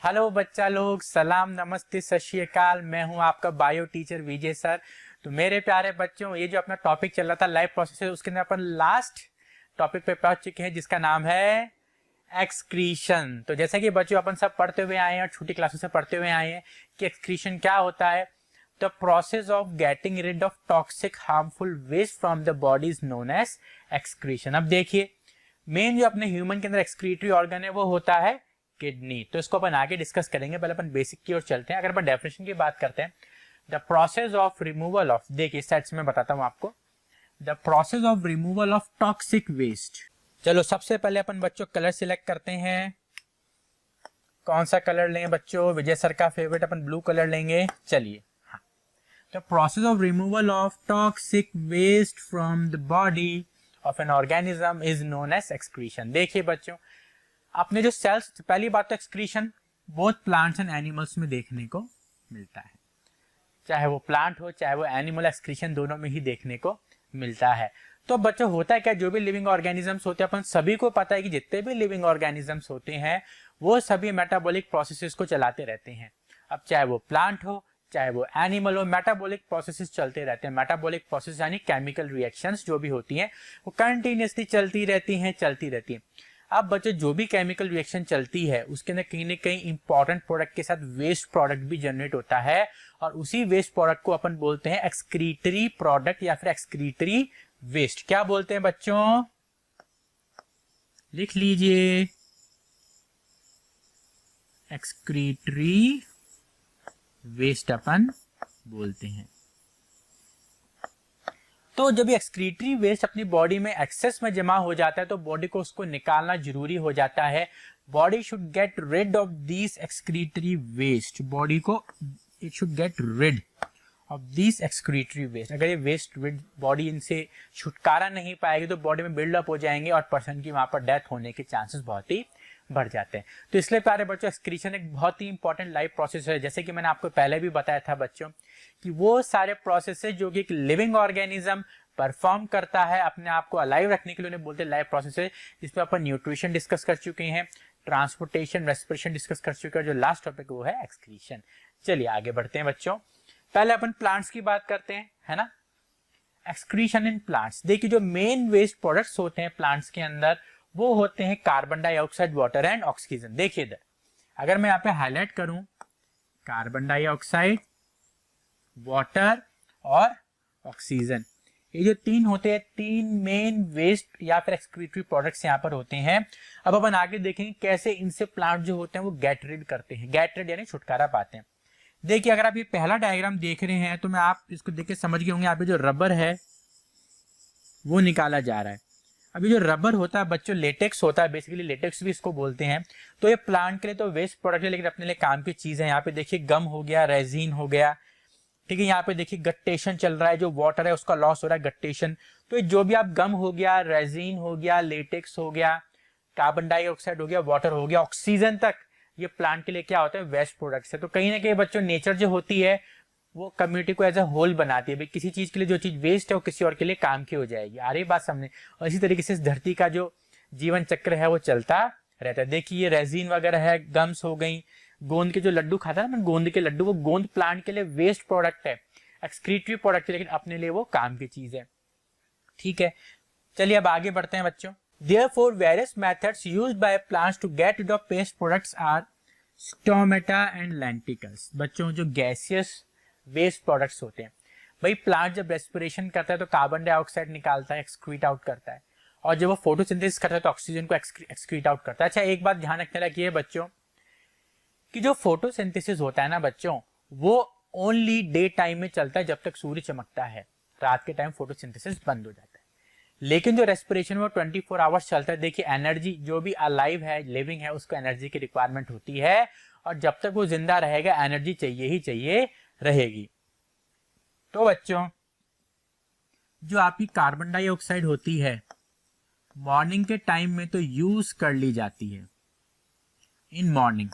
Hello बच्चा लोग, सलाम नमस्ते सत श्री अकाल। मैं हूं आपका बायो टीचर विजय सर। तो मेरे प्यारे बच्चों, ये जो अपना टॉपिक चल रहा था लाइफ प्रोसेस, उसके अंदर अपन लास्ट टॉपिक पे पहुंच चुके हैं जिसका नाम है एक्सक्रीशन। तो जैसा कि बच्चों अपन सब पढ़ते हुए आए हैं और छोटी क्लासों से पढ़ते हुए आए हैं कि एक्सक्रीशन क्या होता है। The process of getting rid of toxic harmful waste from the body is known as excretion. अब देखिए, मेन जो अपने ह्यूमन के अंदर एक्सक्रीटरी ऑर्गन है वो होता है किडनी। तो इसको अपन आगे डिस्कस करेंगे, पहले अपन बेसिक की ओर चलते हैं। अगर अपन डेफिनेशन की बात करते हैं, the process of removal of, देखिए सेट्स में बताता हूं आपको, the process of removal of toxic waste. चलो सबसे पहले अपन बच्चों कलर सिलेक्ट करते हैं। कौन सा कलर लेंगे बच्चों? विजय सर का फेवरेट अपन ब्लू कलर लेंगे। चलिए, हाँ, the process of removal of toxic waste from the body of an organism is known as excretion. देखिए बच्चों, अपने जो सेल्स, पहली बात तो excretion both plants and animals में देखने को मिलता है, चाहे वो प्लांट हो चाहे वो एनिमल, एक्सक्रीशन दोनों में ही देखने को मिलता है। तो बच्चों होता है क्या, जो भी लिविंग ऑर्गेनिजम्स होते हैं, अपन सभी को पता है कि जितने भी लिविंग ऑर्गेनिजम्स होते हैं वो सभी मेटाबॉलिक प्रोसेसेस को चलाते रहते हैं। अब चाहे वो प्लांट हो चाहे वो एनिमल हो, मेटाबॉलिक प्रोसेसेस चलते रहते हैं। मेटाबॉलिक प्रोसेस यानी केमिकल रिएक्शंस जो भी होती हैं वो कंटिन्यूसली चलती रहती हैं। अब बच्चों, जो भी केमिकल रिएक्शन चलती है उसके अंदर कहीं ना कहीं इंपॉर्टेंट प्रोडक्ट के साथ वेस्ट प्रोडक्ट भी जनरेट होता है, और उसी वेस्ट प्रोडक्ट को अपन बोलते हैं एक्सक्रीटरी प्रोडक्ट या फिर एक्सक्रीटरी वेस्ट। क्या बोलते हैं बच्चों? लिख लीजिए, एक्सक्रीटरी वेस्ट अपन बोलते हैं। तो जब ये एक्सक्रीटरी वेस्ट अपनी बॉडी में एक्सेस में जमा हो जाता है तो बॉडी को उसको निकालना जरूरी हो जाता है। Body should get rid of this excretory waste. Body को it should get rid of this excretory waste. अगर ये वेस्ट बॉडी इनसे छुटकारा नहीं पाएगी तो बॉडी में बिल्डअप हो जाएंगे और पर्सन की वहां पर डेथ होने के चांसेस बहुत ही बढ़ जाते हैं। तो इसलिए प्यारे बच्चों, एक्सक्रीशन एक बहुत ही इंपॉर्टेंट लाइफ प्रोसेस है। जैसे कि मैंने आपको पहले भी बताया था बच्चों कि वो सारे प्रोसेस है जो कि एक लिविंग ऑर्गेनिज्म परफॉर्म करता है अपने आप को अलाइव रखने के लिए, उन्हें बोलते हैं लाइफ प्रोसेस है। जिसमें अपन न्यूट्रिशन डिस्कस कर चुके हैं, ट्रांसपोर्टेशन, रेस्पिरेशन डिस्कस कर चुके हैं। जो लास्ट टॉपिक वो है एक्सक्रीशन। चलिए आगे बढ़ते हैं बच्चों। पहले अपन प्लांट्स की बात करते हैं, है ना। एक्सक्रीशन इन प्लांट्स, देखिए जो मेन वेस्ट प्रोडक्ट्स होते हैं प्लांट्स के अंदर वो होते हैं carbon dioxide, water and oxygen. देखिए इधर अगर मैं यहाँ पे हाईलाइट करूं, कार्बन डाइऑक्साइड, वाटर और ऑक्सीजन, ये जो तीन होते हैं, तीन मेन वेस्ट या फिर एक्सक्रीटरी प्रोडक्ट्स यहाँ पर होते हैं। अब अपन आगे देखेंगे कैसे इनसे प्लांट जो होते हैं वो गेट रिड करते हैं। गेट रिड यानी छुटकारा पाते हैं। देखिए अगर आप ये पहला डायग्राम देख रहे हैं तो मैं आप इसको देख के समझ गए होंगे, यहाँ पे जो रबर है वो निकाला जा रहा है। अभी जो रबर होता है बच्चों, लेटेक्स होता है, बेसिकली लेटेक्स भी इसको बोलते हैं। तो ये प्लांट के लिए तो वेस्ट प्रोडक्ट है, लेकिन अपने लिए काम की चीज है। यहाँ पे देखिए गम हो गया, रेजिन हो गया, ठीक है। यहाँ पे देखिए गट्टेशन चल रहा है, जो वाटर है उसका लॉस हो रहा है, गट्टेशन। तो जो भी आप गम हो गया, रेजिन हो गया, लेटेक्स हो गया, कार्बन डाइऑक्साइड हो गया, वाटर हो गया, ऑक्सीजन तक, ये प्लांट के लिए क्या होता है? वेस्ट प्रोडक्ट्स है। तो कहीं ना कहीं बच्चों नेचर जो होती है वो कम्युनिटी को एज ए होल बनाती है। भाई किसी चीज के लिए जो चीज वेस्ट है वो किसी और के लिए काम की हो जाएगी। आ रही बात सामने। और इसी तरीके से इस धरती का जो जीवन चक्र है वो चलता रहता है। देखिए ये रेजिन वगैरह है, गम्स हो गई, गोंद के जो लड्डू खाता है ना, गोंद के लड्डू, वो गोंद प्लांट के लिए वेस्ट प्रोडक्ट है, एक्सक्रीटरी प्रोडक्ट है, लेकिन अपने लिए वो काम की चीज है। ठीक है, चलिए अब आगे बढ़ते हैं बच्चों। Therefore, various methods used by plants to get rid of waste products are stomata and lenticels। बच्चों जो गैसियस वेस्ट प्रोडक्ट्स होते हैं, भाई प्लांट जब रेस्पिरेशन करता है तो कार्बन डाइऑक्साइड निकालता है, एक्सक्रीट आउट करता है, और जब वो फोटोसिंथेसिस करता है तो ऑक्सीजन को एक्सक्रीट आउट करता है। अच्छा एक बात ध्यान रखने लगी है बच्चों कि जो फोटोसिंथेसिस होता है ना बच्चों, वो ओनली डे टाइम में चलता है जब तक सूर्य चमकता है। रात के टाइम फोटोसिंथेसिस बंद हो जाता है। लेकिन जो रेस्पिरेशन वो 24 आवर्स चलता है। देखिए एनर्जी, जो भी अलाइव है, लिविंग है, उसको एनर्जी की रिक्वायरमेंट होती है, और जब तक वो जिंदा रहेगा एनर्जी चाहिए ही चाहिए रहेगी। तो बच्चों जो आपकी कार्बन डाइऑक्साइड होती है मॉर्निंग के टाइम में तो यूज कर ली जाती है। इन मॉर्निंग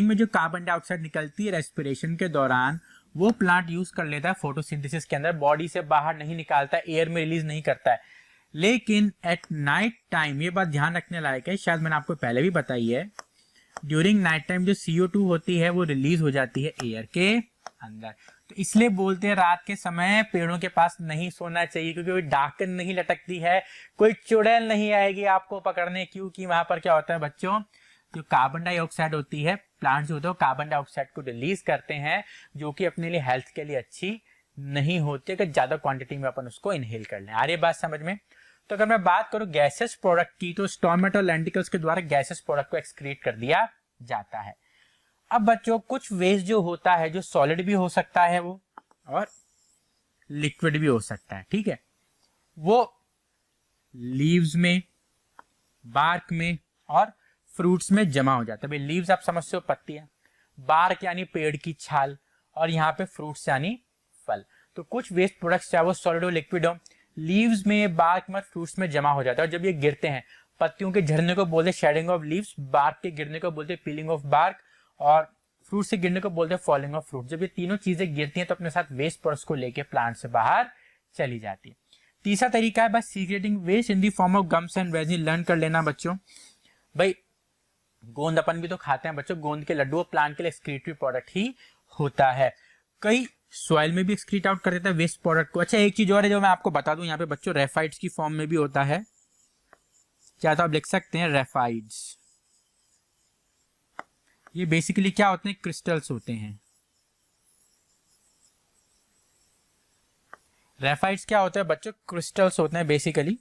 में जो कार्बन डाइऑक्साइड निकलती है रेस्पिरेशन के दौरान, वो प्लांट यूज कर लेता है फोटोसिंथेसिस के अंदर, बॉडी से बाहर नहीं निकालता है, एयर में रिलीज नहीं करता है। लेकिन एट नाइट टाइम, ये बात ध्यान रखने लायक है, शायद मैंने आपको पहले भी बताई है, ड्यूरिंग नाइट टाइम जो CO2 होती है वो रिलीज हो जाती है एयर के अंदर। तो इसलिए बोलते हैं रात के समय पेड़ों के पास नहीं सोना चाहिए, क्योंकि कोई डाकन नहीं लटकती है, कोई चुड़ैल नहीं आएगी आपको पकड़ने, क्योंकि वहां पर क्या होता है बच्चों, जो कार्बन डाइऑक्साइड होती है, प्लांट्स जो होते हैं कार्बन डाइऑक्साइड को रिलीज करते हैं, जो कि अपने लिए हेल्थ के लिए अच्छी नहीं होती अगर ज्यादा क्वांटिटी में अपन उसको इनहेल कर लें। आ रही बात समझ में? तो अगर मैं बात करूं गैसेस प्रोडक्ट की, तो स्टोमेटा और लेंटिकल्स के द्वारा गैसेस प्रोडक्ट को एक्सक्रीट कर दिया जाता है। अब बच्चों कुछ वेस्ट जो होता है, जो सॉलिड भी हो सकता है वो, और लिक्विड भी हो सकता है, ठीक है, वो लीव्स में, बार्क में और फ्रूट्स में जमा हो जाता है। भाई लीव्स आप समझते हो पत्तियां, बार्क यानी पेड़ की छाल, और यहाँ पे फ्रूट्स यानी फल। तो कुछ वेस्ट प्रोडक्ट्स चाहे वो सॉलिड हो लिक्विड हो, लीव्स में, बार्क में, फ्रूट्स में जमा हो जाता है। और जब ये गिरते हैं, पत्तियों के झड़ने को बोलते हैं शेडिंग ऑफ लीव्स, बार्क के गिरने को बोलते हैं पीलिंग ऑफ बार्क, और फ्रूट से गिरने को बोलते हैं फॉलिंग ऑफ फ्रूट। जब ये तीनों चीजें गिरती हैं तो अपने साथ वेस्ट प्रोडक्ट्स को लेके प्लांट से बाहर चली जाती है। तीसरा तरीका है बस secreting waste in the form of gums and resin. Learn कर लेना बच्चों। भाई गोंद अपन भी तो खाते हैं बच्चों, गोंद के लड्डू प्लांट के लिए एक्सक्रीटरी प्रोडक्ट ही होता है। कई सॉइल में भी एक्सक्रीट आउट कर देता है वेस्ट प्रोडक्ट को। अच्छा एक चीज और है जो मैं आपको बता दूं, यहाँ पे बच्चों रेफाइड्स की फॉर्म में भी होता है, क्या तो आप लिख सकते हैं रेफाइड्स। ये बेसिकली क्या होते हैं, क्रिस्टल्स होते हैं। रेफाइड्स क्या होता है बच्चों, क्रिस्टल्स होते हैं basically.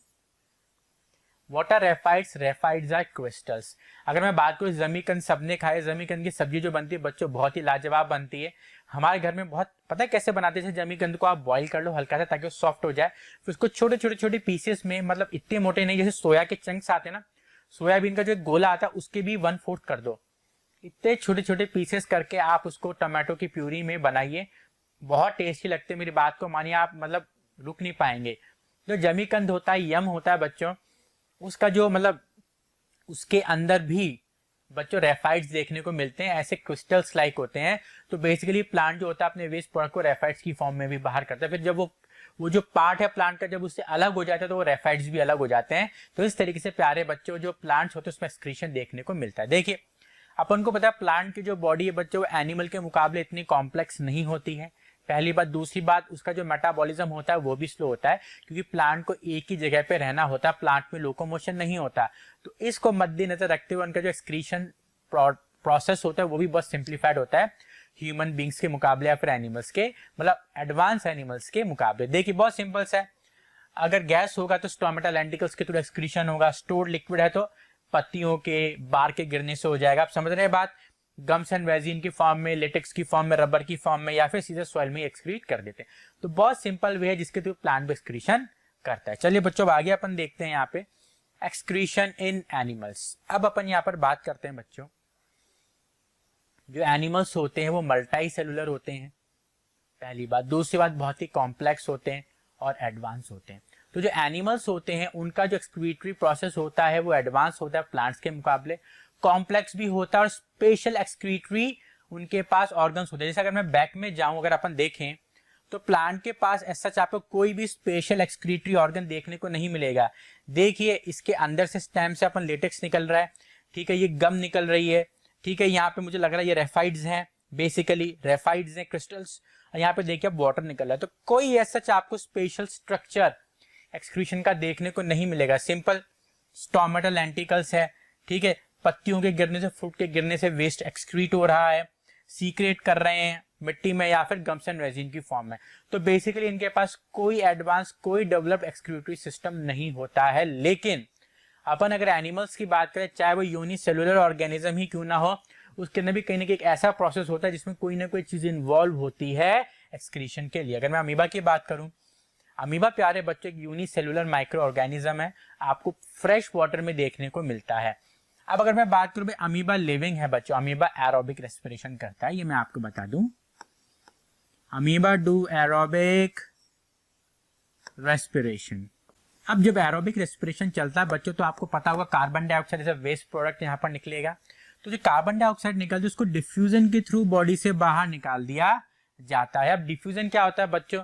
What are raphides? Raphides are crystals. अगर मैं बात करूं जमीकंद, सबने खाए, जमीकंद की सब्जी जो बनती है बच्चों बहुत ही लाजवाब बनती है। हमारे घर में बहुत, पता है कैसे बनाते हैं? जमीकंद को आप बॉईल कर लो हल्का सा ताकि वो सॉफ्ट हो जाए, फिर उसको छोटे छोटे छोटे पीसेस में, मतलब इतने मोटे नहीं, जैसे सोया के चंक्स आते हैं ना, सोयाबीन का जो एक गोला आता है उसके भी 1/4 कर दो, इतने छोटे छोटे पीसेस करके आप उसको टमाटो की प्यूरी में बनाइए, बहुत टेस्टी लगते हैं। मेरी बात को मानिए आप, मतलब रुक नहीं पाएंगे। जो जमीकंद होता है, यम होता है बच्चों, उसका जो मतलब उसके अंदर भी बच्चों रेफाइड्स देखने को मिलते हैं, ऐसे क्रिस्टल्स लाइक होते हैं। तो बेसिकली प्लांट जो होता है अपने वेस्ट प्रोडक्ट को रेफाइड्स की फॉर्म में भी बाहर करता है। फिर जब वो जो पार्ट है प्लांट का जब उससे अलग हो जाता है तो वो रेफाइड्स भी अलग हो जाते हैं। तो इस तरीके से प्यारे बच्चों जो प्लांट्स होते हैं उसमें एक्सक्रीशन देखने को मिलता है। देखिए अपन को पता है प्लांट की जो बॉडी है बच्चों, वो एनिमल के मुकाबले इतनी कॉम्प्लेक्स नहीं होती है, पहली बात। दूसरी बात, उसका जो मेटाबॉलिज्म होता है वो भी स्लो होता है, क्योंकि प्लांट को एक ही जगह पे रहना होता है, प्लांट में लोकोमोशन नहीं होता। तो इसको मद्देनजर रखते हुए उनका जो एक्सक्रीशन प्रोसेस होता है वो भी बहुत सिंप्लीफाइड होता है ह्यूमन बींग्स के मुकाबले या फिर एनिमल्स के, मतलब एडवांस एनिमल्स के मुकाबले। देखिए बहुत सिंपल सा है, अगर गैस होगा तो स्टोमेटा लेंटिकल्स के थ्रू एक्सक्रीशन होगा, स्टोर्ड लिक्विड है तो पत्तियों के, बार के गिरने से हो जाएगा। आप समझ रहे हैं बात? गम्स एंड रेजिन की फॉर्म में, लेटेक्स की फॉर्म में, रबर की फॉर्म में, या फिर सीधे सॉइल में एक्सक्रीट कर देते हैं। तो बहुत सिंपल वे है जिसके थ्रू प्लांट भी एक्सक्रीशन करता है। चलिए बच्चों अब आगे अपन देखते हैं यहाँ पे एक्सक्रीशन इन एनिमल्स। अब अपन यहाँ पर बात करते हैं बच्चों, जो एनिमल्स होते हैं वो मल्टी सेलुलर होते हैं, पहली बात। दूसरी बात, बहुत ही कॉम्प्लेक्स होते हैं और एडवांस होते हैं। तो जो एनिमल्स होते हैं उनका जो एक्सक्रीटरी प्रोसेस होता है वो एडवांस होता है प्लांट्स के मुकाबले, कॉम्प्लेक्स भी होता है, और स्पेशल एक्सक्रीटरी उनके पास ऑर्गन्स होते हैं। जैसे अगर मैं बैक में जाऊं, अगर अपन देखें तो प्लांट के पास ऐसा आपको कोई भी स्पेशल एक्सक्रीटरी ऑर्गन देखने को नहीं मिलेगा। देखिए इसके अंदर से स्टेम से अपन लेटेक्स निकल रहा है, ठीक है, ये गम निकल रही है, ठीक है, यहाँ पे मुझे लग रहा है ये रेफाइड्स हैं, बेसिकली रेफाइड्स हैं क्रिस्टल्स, यहाँ पे देखिए अब वाटर निकल रहा है। तो कोई ऐसा आपको स्पेशल स्ट्रक्चर एक्सक्रीशन का देखने को नहीं मिलेगा। सिंपल स्टोमेटा लेंटिकल्स है, ठीक है, पत्तियों के गिरने से, फ्रूट के गिरने से वेस्ट एक्सक्रीट हो रहा है, सीक्रेट कर रहे हैं मिट्टी में या फिर गम्स एंड रेजिन की फॉर्म में। तो बेसिकली इनके पास कोई एडवांस, कोई डेवलप्ड एक्सक्रीटरी सिस्टम नहीं होता है। लेकिन अपन अगर एनिमल्स की बात करें, चाहे वो यूनिसेलुलर ऑर्गेनिज्म ही क्यों ना हो, उसके अंदर भी कहीं ना कहीं एक ऐसा प्रोसेस होता है जिसमें कोई ना कोई चीज इन्वॉल्व होती है एक्सक्रीशन के लिए। अगर मैं अमीबा की बात करूं, अमीबा प्यारे बच्चे एक यूनिसेलुलर माइक्रो ऑर्गेनिज्म है, आपको फ्रेश वाटर में देखने को मिलता है। अब अगर मैं बात करूं भाई अमीबा लिविंग है बच्चों, अमीबा एरोबिक रेस्पिरेशन करता है, ये मैं आपको बता दूं। Amoeba do aerobic respiration. अब जब एरोबिक रेस्पिरेशन चलता है बच्चों तो आपको पता होगा कार्बन डाइऑक्साइड जैसे वेस्ट प्रोडक्ट यहाँ पर निकलेगा। तो जो कार्बन डाइऑक्साइड निकलता है उसको डिफ्यूजन के थ्रू बॉडी से बाहर निकाल दिया जाता है। अब डिफ्यूजन क्या होता है बच्चों,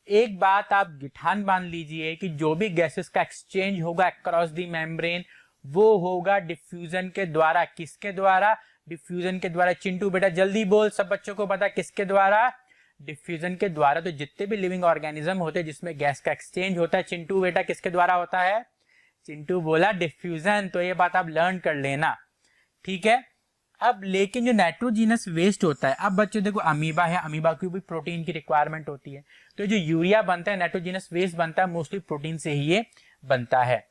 एक बात आप गिठान बांध लीजिए कि जो भी गैसेस का एक्सचेंज होगा अक्रॉस द मेम्ब्रेन वो होगा डिफ्यूजन के द्वारा। किसके द्वारा? डिफ्यूजन के द्वारा। चिंटू बेटा जल्दी बोल, सब बच्चों को पता किसके द्वारा? डिफ्यूजन के द्वारा। तो जितने भी लिविंग ऑर्गेनिज्म होते हैं जिसमें गैस का एक्सचेंज होता है, चिंटू बेटा किसके द्वारा होता है? चिंटू बोला डिफ्यूजन। तो ये बात आप लर्न कर लेना, ठीक है। अब लेकिन जो नाइट्रोजीनस वेस्ट होता है, अब बच्चों देखो अमीबा है, अमीबा की भी प्रोटीन की रिक्वायरमेंट होती है, तो जो यूरिया बनता है नाइट्रोजीनस वेस्ट बनता है मोस्टली प्रोटीन से ही ये बनता है।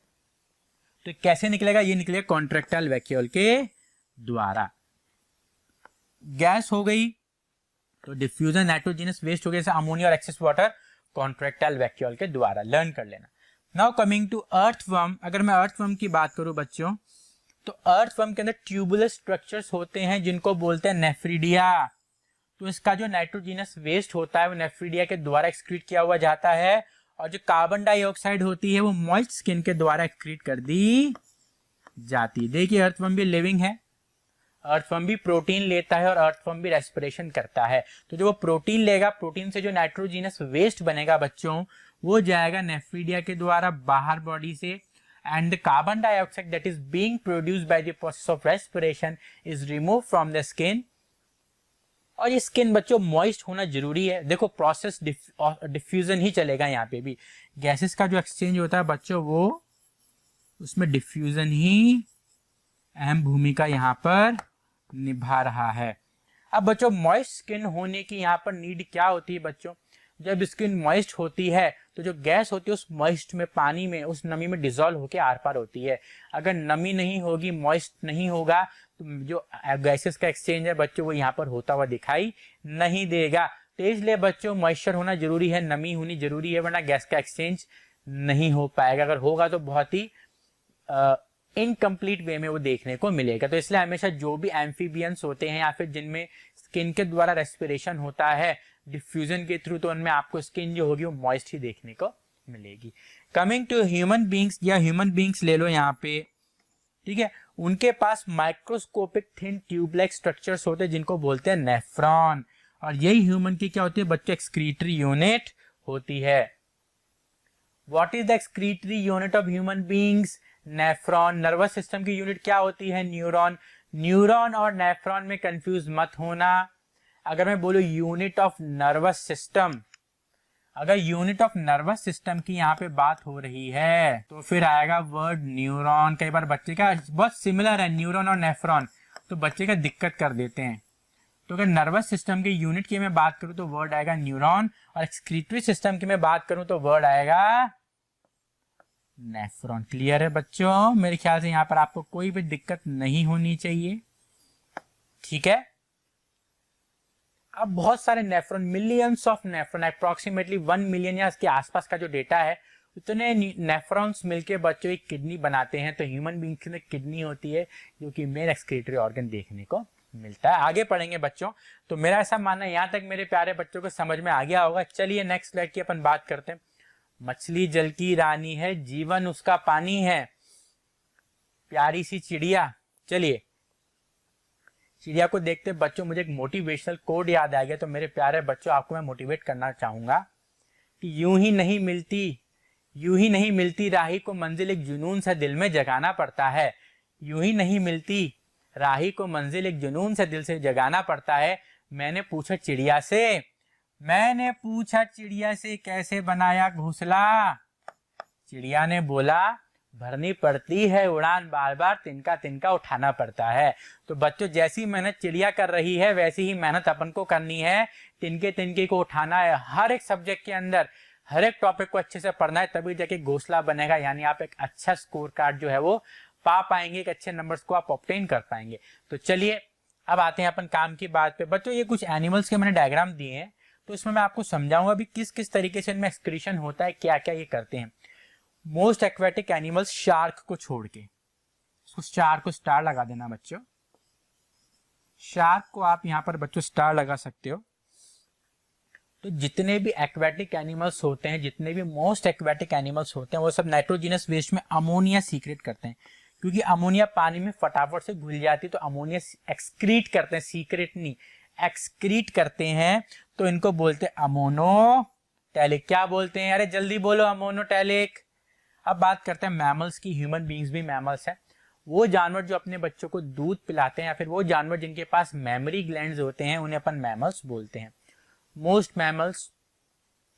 तो कैसे निकलेगा? ये निकलेगा कॉन्ट्रैक्टाइल वैक्यूल के द्वारा। गैस हो गई तो डिफ्यूजन, नाइट्रोजीनस वेस्ट हो गया जैसे अमोनिया और एक्सेस वाटर, कॉन्ट्रैक्टाइल वैक्यूल के द्वारा। लर्न कर लेना। Now coming to earthworm. अगर मैं अर्थवर्म की बात करूं बच्चों, तो अर्थवर्म के अंदर ट्यूबुलर स्ट्रक्चर्स होते हैं जिनको बोलते हैं नेफ्रिडिया। तो इसका जो नाइट्रोजीनस वेस्ट होता है वो नेफ्रिडिया के द्वारा एक्सक्रीट किया हुआ जाता है, और जो कार्बन डाइऑक्साइड होती है वो मॉइस्ट स्किन के द्वारा एक्सक्रीट कर दी जाती है। देखिए अर्थवर्म भी लिविंग है, अर्थवर्म भी प्रोटीन लेता है और अर्थवर्म भी रेस्पिरेशन करता है। तो जो वो प्रोटीन लेगा, प्रोटीन से जो नाइट्रोजीनस वेस्ट बनेगा बच्चों वो जाएगा नेफ्रिडिया के द्वारा बाहर बॉडी से, and the carbon dioxide that is being produced by the process of respiration is removed from the skin। और ये स्किन बच्चों मॉइस्ट होना जरूरी है। देखो प्रोसेस डिफ्यूजन ही चलेगा, यहाँ पे भी गैसेस का जो एक्सचेंज होता है बच्चों वो उसमें डिफ्यूजन ही अहम भूमिका यहाँ पर निभा रहा है। अब बच्चों मॉइस्ट स्किन होने की यहाँ पर नीड क्या होती है बच्चों? जब स्किन मॉइस्ट होती है तो जो गैस होती है उस मॉइस्ट में, पानी में, उस नमी में डिसॉल्व होकर आर पार होती है। अगर नमी नहीं होगी, मॉइस्ट नहीं होगा, तो जो गैसेस का एक्सचेंज है बच्चों वो यहाँ पर होता हुआ दिखाई नहीं देगा। तो इसलिए बच्चों मॉइस्चर होना जरूरी है, नमी होनी जरूरी है, वरना गैस का एक्सचेंज नहीं हो पाएगा। अगर होगा तो बहुत ही इनकम्प्लीट वे में वो देखने को मिलेगा। तो इसलिए हमेशा जो भी एम्फीबियंस होते हैं या फिर जिनमें स्किन के द्वारा रेस्पिरेशन होता है डिफ्यूजन के थ्रू, तो उनमें आपको स्किन जो होगी वो मॉइस्ट ही देखने को मिलेगी। कमिंग टू ह्यूमन बींग्स, या ह्यूमन बींग्स ले लो यहाँ पे, ठीक है। उनके पास microscopic thin tube like structures होते हैं जिनको बोलते हैं नेफ्रॉन, और यही ह्यूमन की क्या होती है बच्चों? एक्सक्रीटरी यूनिट होती है। What is the excretory unit of human beings? Nephron. Nervous system की यूनिट क्या होती है? न्यूरॉन। न्यूरॉन और नेफ्रॉन में कंफ्यूज मत होना। अगर मैं बोलूं यूनिट ऑफ नर्वस सिस्टम, अगर यूनिट ऑफ नर्वस सिस्टम की यहाँ पे बात हो रही है तो फिर आएगा वर्ड न्यूरॉन। कई बार बच्चे का बहुत सिमिलर है न्यूरॉन और नेफ्रॉन, तो बच्चे का दिक्कत कर देते हैं। तो अगर नर्वस सिस्टम की यूनिट की मैं बात करूं तो वर्ड आएगा न्यूरॉन, और एक्सक्रीटरी सिस्टम की मैं बात करूं तो वर्ड आएगा नेफ्रॉन। क्लियर है बच्चों? मेरे ख्याल से यहाँ पर आपको कोई भी दिक्कत नहीं होनी चाहिए, ठीक है। अब बहुत सारे nephron, millions of nephron, approximately 1 million या इसके आसपास का जो डेटा है, उतने नेफ्रॉन्स मिलके बच्चों की किडनी बनाते हैं। तो ह्यूमन बींग के अंदर किडनी होती है जो कि मेन एक्सक्रीटरी ऑर्गन देखने को मिलता है। आगे पढ़ेंगे बच्चों। तो मेरा ऐसा मानना है यहाँ तक मेरे प्यारे बच्चों को समझ में आ गया होगा। चलिए नेक्स्ट स्लाइड की अपन बात करते हैं। मछली जल की रानी है, जीवन उसका पानी है, प्यारी सी चिड़िया। चलिए चिड़िया को देखते बच्चों मुझे एक मोटिवेशनल कोड याद आ गया। तो मेरे प्यारे बच्चों आपको मैं मोटिवेट करना चाहूंगा कि यूं ही नहीं मिलती राही को मंजिल, एक जुनून सा दिल में जगाना पड़ता है। यूं ही नहीं मिलती राही को मंजिल, एक जुनून से दिल से जगाना पड़ता है। मैंने पूछा चिड़िया से कैसे बनाया घोंसला? चिड़िया ने बोला भरनी पड़ती है उड़ान, बार बार तिनका तिनका उठाना पड़ता है। तो बच्चों जैसी मेहनत चिड़िया कर रही है वैसी ही मेहनत अपन को करनी है, तिनके तिनके को उठाना है। हर एक सब्जेक्ट के अंदर हर एक टॉपिक को अच्छे से पढ़ना है, तभी जाके घोंसला बनेगा, यानी आप एक अच्छा स्कोर कार्ड जो है वो पा पाएंगे, एक अच्छे नंबर्स को आप ऑब्टेन कर पाएंगे। तो चलिए अब आते हैं अपन काम की बात पे। बच्चों ये कुछ एनिमल्स के मैंने डायग्राम दिए हैं, तो इसमें मैं आपको समझाऊंगा भी किस किस तरीके से इनमें एक्सक्रीशन होता है, क्या क्या ये करते हैं। मोस्ट एक्वेटिक एनिमल्स शार्क को छोड़ के, इसको शार्क को स्टार लगा देना बच्चों। शार्क को आप यहाँ पर बच्चों स्टार लगा सकते हो। तो जितने भी एक्वेटिक एनिमल्स होते हैं, जितने भी मोस्ट एक्वेटिक एनिमल्स होते हैं, वो सब नाइट्रोजिनस वेस्ट में अमोनिया सीक्रेट करते हैं, क्योंकि अमोनिया पानी में फटाफट से घुल जाती है। तो अमोनिया एक्सक्रीट करते हैं, सीक्रेट नहीं, एक्सक्रीट करते हैं। तो इनको बोलते हैं अमोनोटैलिक। क्या बोलते हैं? अरे जल्दी बोलो, अमोनोटैलिक। अब बात करते हैं मैमल्स की। ह्यूमन बींग्स भी मैमल्स हैं। वो जानवर जो अपने बच्चों को दूध पिलाते हैं या फिर वो जानवर जिनके पास मेमोरी ग्लैंड्स होते हैं उन्हें अपन मैमल्स बोलते हैं। मोस्ट मैमल्स,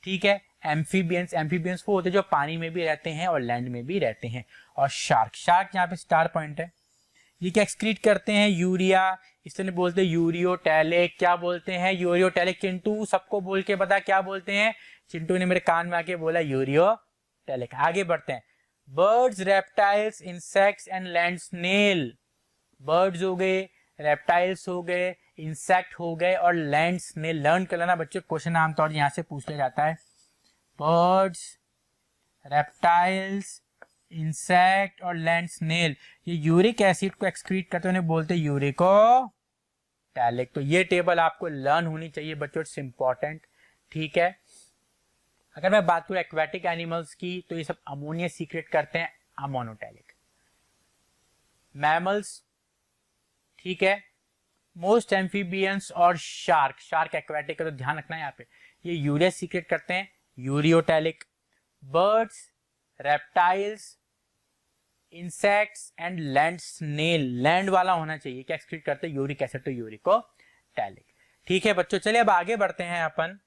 ठीक है। एम्फीबियंस वो होते हैं जो पानी में भी रहते हैं और लैंड में भी रहते हैं। और शार्क यहाँ पे स्टार पॉइंट है। ये क्या एक्सक्रीट करते हैं? यूरिया। इसने बोलते हैं यूरियोटैलिक। क्या बोलते हैं? यूरियोटैलिक। चिंटू सबको बोल के बता क्या बोलते हैं। चिंटू ने मेरे कान में आके बोला यूरियोटैलिक। आगे बढ़ते हैं। Birds, reptiles, insects and land snail. Birds हो गए, रेप्टाइल्स हो गए, इंसेक्ट हो गए और लैंड स्नेल। लर्न कर लेना बच्चों, क्वेश्चन आमतौर यहाँ से पूछ लिया जाता है। बर्ड्स, रेप्टाइल्स, इंसेक्ट और लैंड स्नेल ये यूरिक एसिड को एक्सक्रीट करते हैं, बोलते हैं यूरिकोटैलिक। तो ये टेबल आपको लर्न होनी चाहिए बच्चों, इट्स इंपॉर्टेंट, ठीक है। अगर मैं बात करूं एक्वेटिक एनिमल्स की तो ये सब अमोनिया सीक्रेट करते हैं, अमोनोटैलिक। मैमल्स, ठीक है। मोस्ट एम्फीबियंस और शार्क एक्वेटिक का तो ध्यान रखना है यहाँ पे, ये यूरिया सीक्रेट करते हैं, ureotelic. Birds, reptiles, insects and land snail, land वाला होना चाहिए, क्या एक्सक्रीट करते हैं? यूरिक एसिड, तो यूरिकोटैलिक। ठीक है बच्चों, चलिए अब आगे बढ़ते हैं अपन।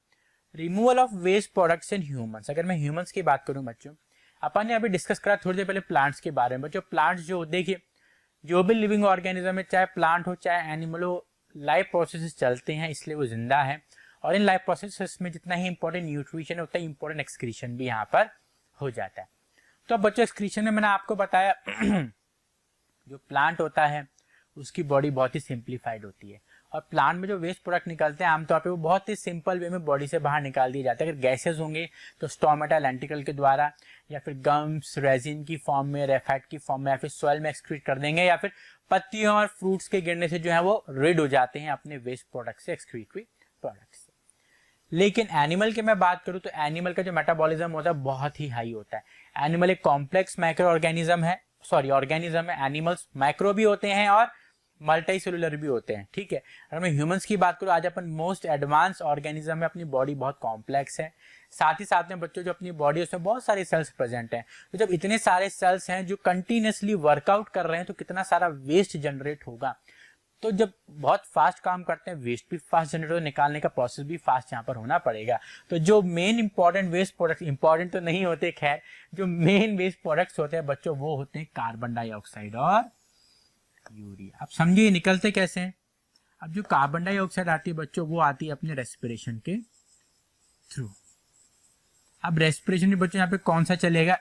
Removal of waste products in humans. अगर मैं ह्यूमंस की बात करूं बच्चों, अपन ने अभी डिस्कस करा थोड़ी देर पहले प्लांट्स के बारे में। बच्चों प्लांट्स जो देखिए, जो भी लिविंग ऑर्गेनिज्म है, चाहे प्लांट हो चाहे एनिमल हो, लाइफ प्रोसेसेस चलते हैं, इसलिए वो जिंदा है। और इन लाइफ प्रोसेसेस में जितना ही इंपॉर्टेंट न्यूट्रिशन है उतना ही इंपॉर्टेंट एक्सक्रीशन भी यहाँ पर हो जाता है। तो अब बच्चों एक्सक्रीशन में मैंने आपको बताया जो प्लांट होता है उसकी बॉडी बहुत ही सिंप्लीफाइड होती है और प्लांट में जो वेस्ट प्रोडक्ट निकलते हैं आमतौर पे वो बहुत ही सिंपल वे में बॉडी से बाहर निकाल दिए जाते हैं। अगर गैसेज होंगे तो स्टोमेटा, लेंटिकल के द्वारा, या फिर गम्स, रेजिन की फॉर्म में, रेफाइट की फॉर्म में, या फिर सॉइल में एक्सक्रीट कर देंगे, या फिर पत्तियों और फ्रूट्स के गिरने से जो है वो रिड हो जाते हैं अपने वेस्ट प्रोडक्ट से, एक्सक्रीटरी प्रोडक्ट से। लेकिन एनिमल की मैं बात करूं तो एनिमल का जो मेटाबॉलिज्म होता है बहुत ही हाई होता है। एनिमल एक कॉम्प्लेक्स माइक्रो ऑर्गेनिज्म है, ऑर्गेनिज्म है। एनिमल्स माइक्रो भी होते हैं और मल्टी सेलुलर भी होते हैं, ठीक है। अगर मैं ह्यूमंस की बात करूं, आज अपन मोस्ट एडवांस ऑर्गेनिज्म है, अपनी बॉडी बहुत कॉम्प्लेक्स है। साथ ही साथ में बच्चों जो अपनी बॉडी है उसमें बहुत सारे सेल्स प्रेजेंट हैं। तो जब इतने सारे सेल्स हैं जो कंटिन्यूसली वर्कआउट कर रहे हैं तो कितना सारा वेस्ट जनरेट होगा। तो जब बहुत फास्ट काम करते हैं, वेस्ट भी फास्ट जनरेट होगा, निकालने का प्रोसेस भी फास्ट यहाँ पर होना पड़ेगा। तो जो main important waste product, important तो नहीं होते खैर, जो मेन वेस्ट प्रोडक्ट्स होते हैं बच्चों वो होते हैं कार्बन डाइऑक्साइड और यूरिया। अब समझिए निकलते कैसे हैं। अब जो कार्बन डाइऑक्साइड आती है बच्चों वो आती है अपने रेस्पिरेशन के थ्रू। अब रेस्पिरेशन में बच्चों यहाँ पे कौन सा चलेगा?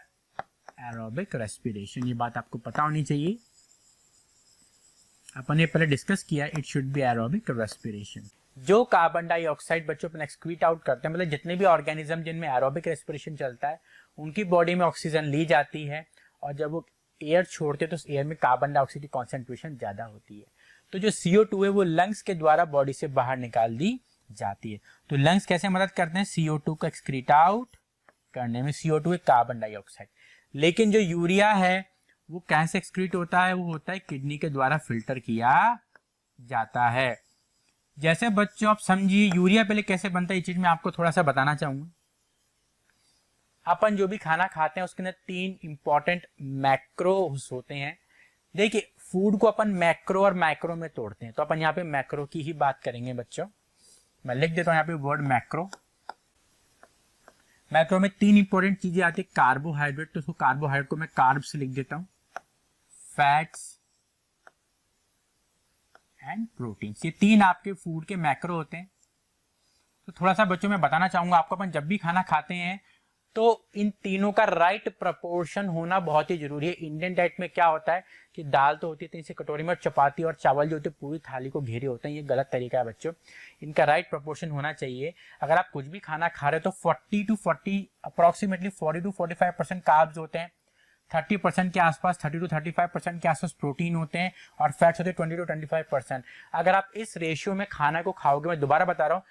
Aerobic respiration. ये बात आपको पता होनी चाहिए, अपन ने पहले डिस्कस किया, it should be aerobic respiration. जो कार्बन डाइऑक्साइड बच्चों अपन एक्सक्रीट आउट करते हैं, मतलब जितने भी ऑर्गेनिज्म जिनमें एरोबिक रेस्पिरेशन चलता है उनकी बॉडी में ऑक्सीजन ली जाती है और जब वो एयर छोड़ते हैं तो उस एयर में कार्बन डाइऑक्साइड की कॉन्सेंट्रेशन ज्यादा होती है। तो जो CO2 है वो लंग्स के द्वारा बॉडी से बाहर निकाल दी जाती है। तो लंग्स कैसे मदद करते हैं CO2 को एक्सक्रीट आउट करने में? CO2 है कार्बन डाइऑक्साइड। लेकिन जो यूरिया है वो कैसे एक्सक्रीट होता है? वो होता है किडनी के द्वारा फिल्टर किया जाता है। जैसे बच्चों आप समझिए यूरिया पहले कैसे बनता है, ये चीज मैं आपको थोड़ा सा बताना चाहूंगा। अपन जो भी खाना खाते हैं उसके अंदर 3 इंपॉर्टेंट मैक्रोस होते हैं। देखिए फूड को अपन मैक्रो और माइक्रो में तोड़ते हैं, तो अपन यहाँ पे मैक्रो की ही बात करेंगे बच्चों। मैं लिख देता हूँ यहाँ पे वर्ड मैक्रो। मैक्रो में 3 इंपॉर्टेंट चीजें आती है। कार्बोहाइड्रेट, तो उसको कार्बोहाइड्रेट को मैं कार्ब्स लिख देता हूँ, फैट्स एंड प्रोटीन। ये 3 आपके फूड के मैक्रो होते हैं। तो थोड़ा सा बच्चों मैं बताना चाहूंगा आपको, अपन जब भी खाना खाते हैं तो इन तीनों का राइट प्रपोर्शन होना बहुत ही जरूरी है। इंडियन डाइट में क्या होता है कि दाल तो होती है, इसे कटोरी में चपाती और चावल जो होते हैं पूरी थाली को घेरे होते हैं, ये गलत तरीका है बच्चों। इनका राइट प्रपोर्शन होना चाहिए। अगर आप कुछ भी खाना खा रहे हो तो 40 to 40 अप्रोक्सीमेटली 40 to 45% कार्ब्स होते हैं, 30% के आसपास, 30 to 35% के आसपास प्रोटीन होते हैं और फैट्स होते हैं 20 to 25%। अगर आप इस रेशियो में खाना को खाओगे, मैं दोबारा बता रहा हूँ,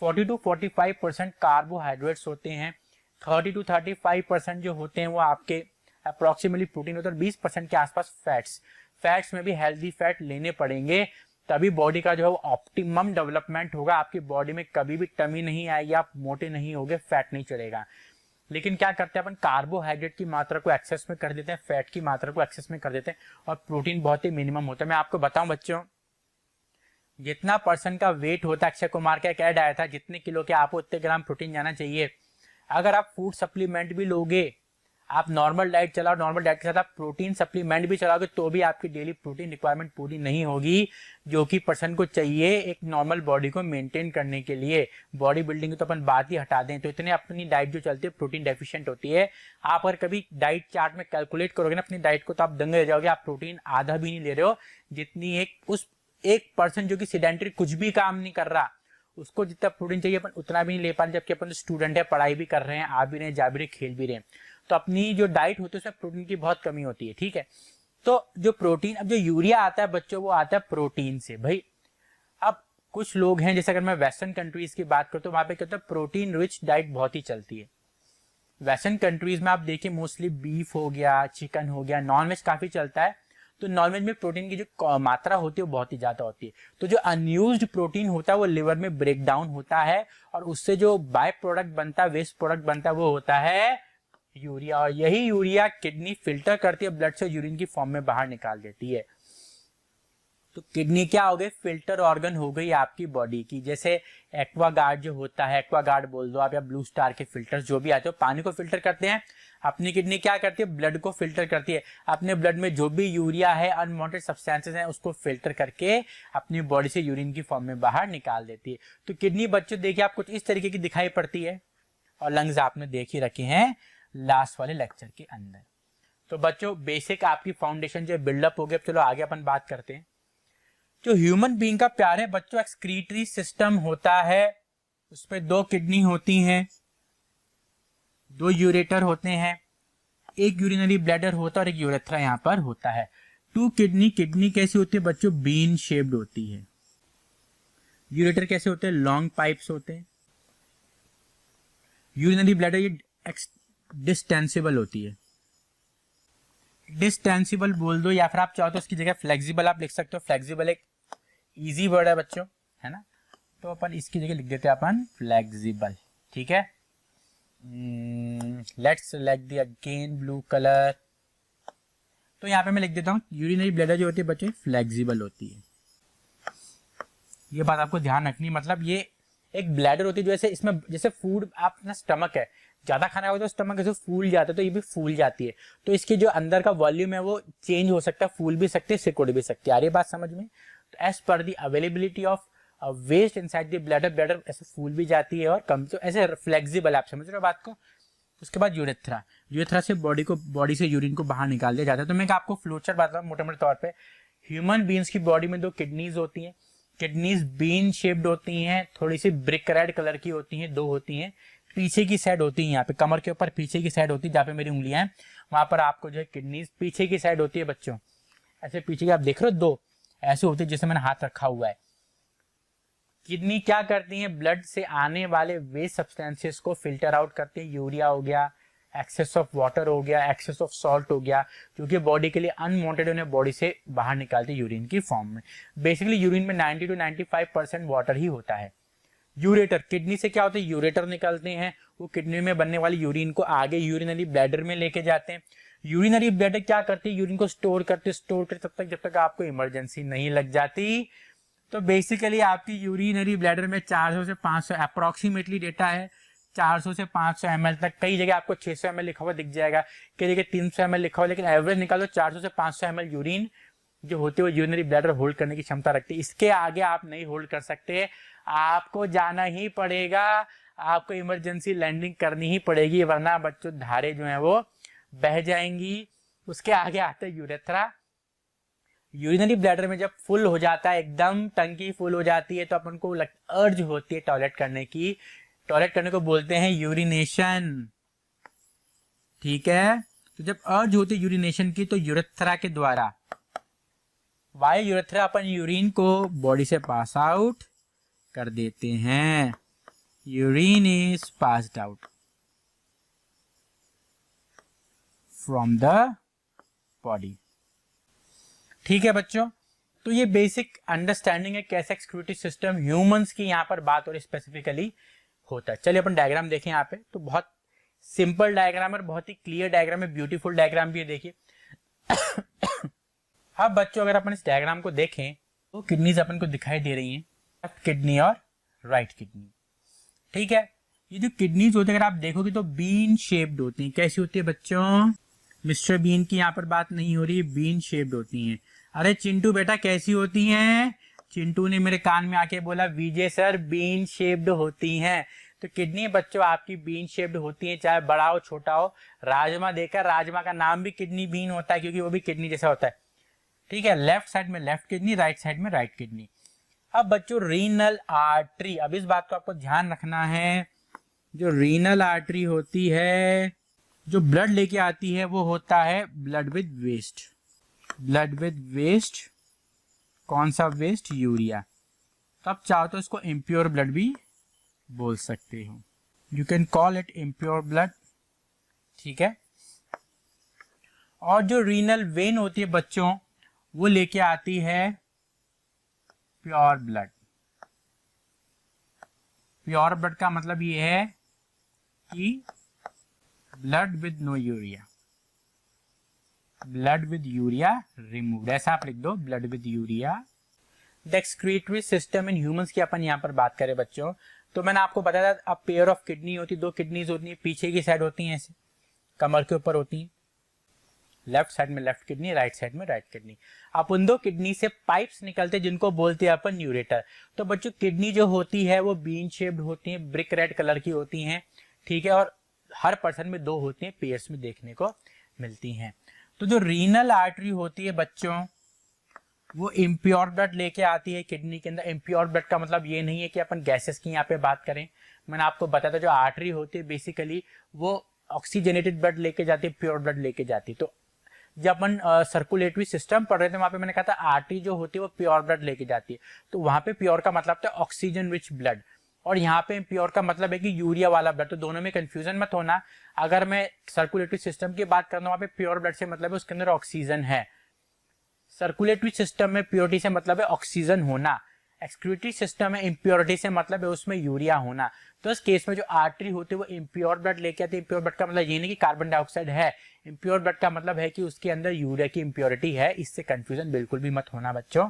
40 to 45% कार्बोहाइड्रेट्स होते हैं, 30 to 35% जो होते हैं वो आपके अप्रोक्सीमेटली प्रोटीन होते हैं और 20% के आसपास फैट्स। फैट्स में भी हेल्दी फैट लेने पड़ेंगे तभी बॉडी का जो है वो ऑप्टिमम डेवलपमेंट होगा। आपकी बॉडी में कभी भी टमी नहीं आएगी, आप मोटे नहीं होगे, फैट नहीं चढ़ेगा। लेकिन क्या करते हैं अपन, कार्बोहाइड्रेट की मात्रा को एक्सेस में कर देते हैं, फैट की मात्रा को एक्सेस में कर देते हैं, और प्रोटीन बहुत ही मिनिमम होता है। मैं आपको बताऊं बच्चों, जितना पर्सन का वेट होता है, अक्षय कुमार का एक ऐड आया था, जितने किलो के आपको उतने ग्राम प्रोटीन जाना चाहिए। अगर आप फूड सप्लीमेंट भी लोगे, आप नॉर्मल डाइट चलाओ, नॉर्मल डाइट के साथ आप प्रोटीन सप्लीमेंट भी चलाओगे, तो भी आपकी डेली प्रोटीन रिक्वायरमेंट पूरी नहीं होगी, जो कि पर्सन को चाहिए एक नॉर्मल बॉडी को मेंटेन करने के लिए। बॉडी बिल्डिंग की तो अपन बात ही हटा दें, तो इतने अपनी डाइट जो चलती है प्रोटीन डेफिशिएंट होती है। आप अगर कभी डाइट चार्ट में कैलकुलेट करोगे ना अपनी डाइट को, तो आप दंगे रह जाओगे, आप प्रोटीन आधा भी नहीं ले रहे हो, जितनी एक पर्सन जो कि सीडेंटरी कुछ भी काम नहीं कर रहा, उसको जितना प्रोटीन चाहिए अपन उतना भी नहीं ले पा रहे, जबकि अपन स्टूडेंट है, पढ़ाई भी कर रहे हैं, आ भी रहे हैं, जा भी रहे, खेल भी रहे हैं। तो अपनी जो डाइट होती है उसमें प्रोटीन की बहुत कमी होती है, ठीक है। तो जो प्रोटीन, अब जो यूरिया आता है बच्चों, वो आता है प्रोटीन से भाई। अब कुछ लोग हैं, जैसे अगर मैं वेस्टर्न कंट्रीज की बात करूँ तो वहां पे क्या होता है, प्रोटीन रिच डाइट बहुत ही चलती है। वेस्टर्न कंट्रीज में आप देखिए मोस्टली बीफ हो गया, चिकन हो गया, नॉनवेज काफी चलता है। तो नॉनवेज में प्रोटीन की जो मात्रा होती है वो बहुत ही ज्यादा होती है। तो जो अनयूज्ड प्रोटीन होता है वो लिवर में ब्रेक डाउन होता है, और उससे जो बाय प्रोडक्ट बनता है, वेस्ट प्रोडक्ट बनता है, वो होता है यूरिया। और यही यूरिया किडनी फिल्टर करती है, ब्लड से यूरिन की फॉर्म में बाहर निकाल देती है। तो किडनी क्या हो गई, फिल्टर ऑर्गन हो गई आपकी बॉडी की। जैसे एक्वागार्ड जो होता है, एक्वागार्ड बोल दो आप, या ब्लू स्टार के फिल्टर्स जो भी आते हो, पानी को फिल्टर करते हैं। अपनी किडनी क्या करती है, ब्लड को फिल्टर करती है। अपने ब्लड में जो भी यूरिया है, अनवांटेड सब्सटेंसेस हैं, उसको फिल्टर करके अपनी बॉडी से यूरिन की फॉर्म में बाहर निकाल देती है। तो किडनी बच्चों देखिए आप कुछ इस तरीके की दिखाई पड़ती है, और लंग्स आपने देख ही रखे हैं लास्ट वाले लेक्चर के अंदर। तो बच्चों बेसिक आपकी फाउंडेशन जो बिल्डअप हो गया। चलो आगे अपन बात करते हैं। जो ह्यूमन बीइंग का प्यार है बच्चों, एक्सक्रीटरी सिस्टम होता है, उसमें 2 किडनी होती हैं, 2 यूरेटर होते हैं, एक यूरिनरी ब्लैडर होता है और एक यूरेथ्रा यहाँ पर होता है। 2 किडनी कैसी होती है बच्चों, बीन शेप्ड होती है। यूरेटर कैसे होते हैं, लॉन्ग पाइप्स होते हैं। यूरिनरी ब्लैडर ये डिस्टेंसिबल होती है, डिस्टेंसिबल बोल दो, या फिर आप चाहो तो उसकी जगह फ्लेक्सिबल आप लिख सकते हो। फ्लेक्सिबल एक इजी वर्ड है बच्चों, है ना, तो अपन इसकी जगह लिख देते हैं अपन फ्लेक्सिबल, ठीक है। Let's select the again blue colour. तो यहाँ पे मैं लिख देता हूँ यूरिनरी ब्लैडर जो होती है बच्चे फ्लेक्सिबल होती है। ये बात आपको ध्यान रखनी, मतलब ये एक ब्लैडर होती है जो ऐसे, इसमें जैसे फूड आप ना, स्टमक है, ज्यादा खाना हो तो स्टमक ऐसे फूल जाता है, तो ये भी फूल जाती है। तो इसके जो अंदर का वॉल्यूम है वो चेंज हो सकता है, फूल भी सकते हैं, सिकुड़ भी सकती है। आ रही बात समझ में। तो as per the availability of waste inside the bladder, bladder ऐसे फूल भी जाती है और कम, तो ऐसे फ्लेक्सिबल, आप समझ रहे हो बात को। उसके बाद यूरेथ्रा से बॉडी से यूरिन को बाहर निकाल दिया जाता है। तो मैं आपको फ्लोचार्ट बताता हूँ मोटे मोटे तौर पे। ह्यूमन बीइंग्स की बॉडी में 2 किडनीज होती हैं। किडनीज बीन शेप्ड होती हैं, थोड़ी सी ब्रिक रेड कलर की होती हैं, 2 होती हैं। पीछे की साइड होती है, यहाँ पे कमर के ऊपर पीछे की साइड होती है, जहाँ पे मेरी उंगलियां हैं वहां पर आपको जो है किडनीज पीछे की साइड होती है बच्चों। ऐसे पीछे की आप देख रहे हो 2 ऐसे होती है, जैसे मैंने हाथ रखा हुआ है। किडनी क्या करती है, ब्लड से आने वाले वेस्ट सब्सटेंसेस को फिल्टर आउट करती है। यूरिया हो गया, एक्सेस ऑफ वाटर हो गया, एक्सेस ऑफ सॉल्ट हो गया, जो कि बॉडी के लिए अनवांटेड उन्हें बॉडी से बाहर निकालती है यूरिन की फॉर्म में। बेसिकली यूरिन में 90 to 95% वाटर ही होता है। यूरेटर, किडनी से क्या होता है, यूरेटर निकलते हैं, वो किडनी में बनने वाली यूरिन को आगे यूरिनरी ब्लैडर में लेके जाते हैं। यूरिनरी ब्लैडर क्या करती है, यूरिन को स्टोर करते जब तक आपको इमरजेंसी नहीं लग जाती। तो बेसिकली आपकी यूरिनरी ब्लैडर में 400 से 500 अप्रोक्सीमेटली डेटा है, 400 से 500 ml तक। कई जगह आपको 600 ml लिखा हुआ दिख जाएगा, कई जगह 300 ml लिखा हुआ, लेकिन एवरेज निकालो 400 से 500 ml यूरिन जो होती है वो यूरिनरी ब्लैडर होल्ड करने की क्षमता रखती है। इसके आगे आप नहीं होल्ड कर सकते, आपको जाना ही पड़ेगा, आपको इमरजेंसी लैंडिंग करनी ही पड़ेगी, वरना बच्चों धारे जो है वो बह जाएंगी। उसके आगे आता है यूरेथ्रा। यूरिनरी ब्लैडर में जब फुल हो जाता है, एकदम टंकी फुल हो जाती है, तो अपन को अर्ज होती है टॉयलेट करने की। टॉयलेट करने को बोलते हैं यूरिनेशन, ठीक है। तो जब अर्ज होती है यूरिनेशन की, तो यूरेथ्रा के द्वारा, वाया यूरेथ्रा अपन यूरिन को बॉडी से पास आउट कर देते हैं। Urine is passed out from the body, ठीक है बच्चों। तो ये बेसिक अंडरस्टैंडिंग है कैसे एक्सक्रीटरी सिस्टम ह्यूमंस की यहाँ पर बात और स्पेसिफिकली होता है। चलिए अपन डायग्राम देखें यहाँ पे, तो बहुत सिंपल डायग्राम है, बहुत ही क्लियर डायग्राम है, ब्यूटीफुल डायग्राम भी है, देखिए। अब बच्चों अगर अपन इस डायग्राम को देखें तो किडनीज अपन को दिखाई दे रही हैं, लेफ्ट किडनी और राइट किडनी, ठीक है। ये जो किडनीज होती है अगर आप देखोगे तो बीन शेप्ड होती हैं। कैसी होती है बच्चों? मिस्टर बीन की यहाँ पर बात नहीं हो रही, बीन शेप्ड होती हैं। अरे चिंटू बेटा कैसी होती हैं? चिंटू ने मेरे कान में आके बोला विजय सर बीन शेप्ड होती हैं। तो किडनी बच्चों आपकी बीन शेप्ड होती है, चाहे बड़ा हो छोटा हो। राजमा देखा, राजमा का नाम भी किडनी बीन होता है क्योंकि वो भी किडनी जैसा होता है, ठीक है। लेफ्ट साइड में लेफ्ट किडनी, राइट साइड में राइट किडनी। अब बच्चों रीनल आर्टरी, अब इस बात को आपको ध्यान रखना है, जो रीनल आर्टरी होती है जो ब्लड लेके आती है वो होता है blood with waste. Blood with waste, कौन सा वेस्ट? यूरिया। तो आप चाहो तो इसको इम्प्योर ब्लड भी बोल सकते हो, you can call it impure blood, ठीक है। और जो रीनल वेन होती है बच्चों वो लेके आती है प्योर ब्लड। प्योर ब्लड का मतलब ये है कि blood with no urea, blood with urea removed, ऐसा आप लिख दो, blood with urea. The excretory system in humans की अपन यहाँ पर बात करें बच्चों, तो मैंने आपको बताया था अब पेयर ऑफ किडनी होती, दो किडनीज होती है, पीछे की साइड होती हैं, ऐसे कमर के ऊपर होती हैं। लेफ्ट साइड में लेफ्ट किडनी, राइट साइड में राइट किडनी। अब उन दो किडनी से पाइप्स निकलते हैं जिनको बोलते हैं अपन यूरेटर। तो बच्चों किडनी जो होती है वो बीन शेप्ड होती है, ब्रिक रेड कलर की होती हैं, ठीक है। और हर पर्सन में दो होती हैं, पेयर्स में देखने को मिलती हैं। तो जो रीनल आर्टरी होती है बच्चों वो इम्प्योर ब्लड लेके आती है किडनी के अंदर। इम्प्योर ब्लड का मतलब ये नहीं है कि अपन गैसेस की यहाँ पे बात करें, मैंने आपको बताया था जो आर्टरी होती है बेसिकली वो ऑक्सीजनेटेड ब्लड लेके जाती है, प्योर ब्लड लेके जाती है। तो जब अपन सर्कुलेटरी सिस्टम पढ़ रहे थे वहां पे मैंने कहा था आर्टरी जो होती है वो प्योर ब्लड लेके जाती है। तो वहां पे प्योर का मतलब था ऑक्सीजन रिच ब्लड, और यहाँ पे प्योर का मतलब है कि यूरिया वाला ब्लड। तो दोनों में कंफ्यूजन मत होना। अगर मैं सर्कुलेटरी सिस्टम की बात करता हूँ वहां पे प्योर ब्लड से मतलब है उसके अंदर ऑक्सीजन है। सर्कुलेटरी सिस्टम में प्योरिटी से मतलब है ऑक्सीजन होना, एक्सक्रीटरी सिस्टम में इम्प्योरिटी से मतलब है उसमें यूरिया होना। तो इस केस में जो आर्टरी होती है वो इम्प्योर ब्लड लेके आती है। इम्प्योर ब्लड का मतलब ये नहीं कि कार्बन डाइऑक्साइड है, इम्प्योर ब्लड का मतलब है कि उसके अंदर यूरिया की इम्प्योरिटी है। इससे कंफ्यूजन बिल्कुल भी मत होना बच्चों।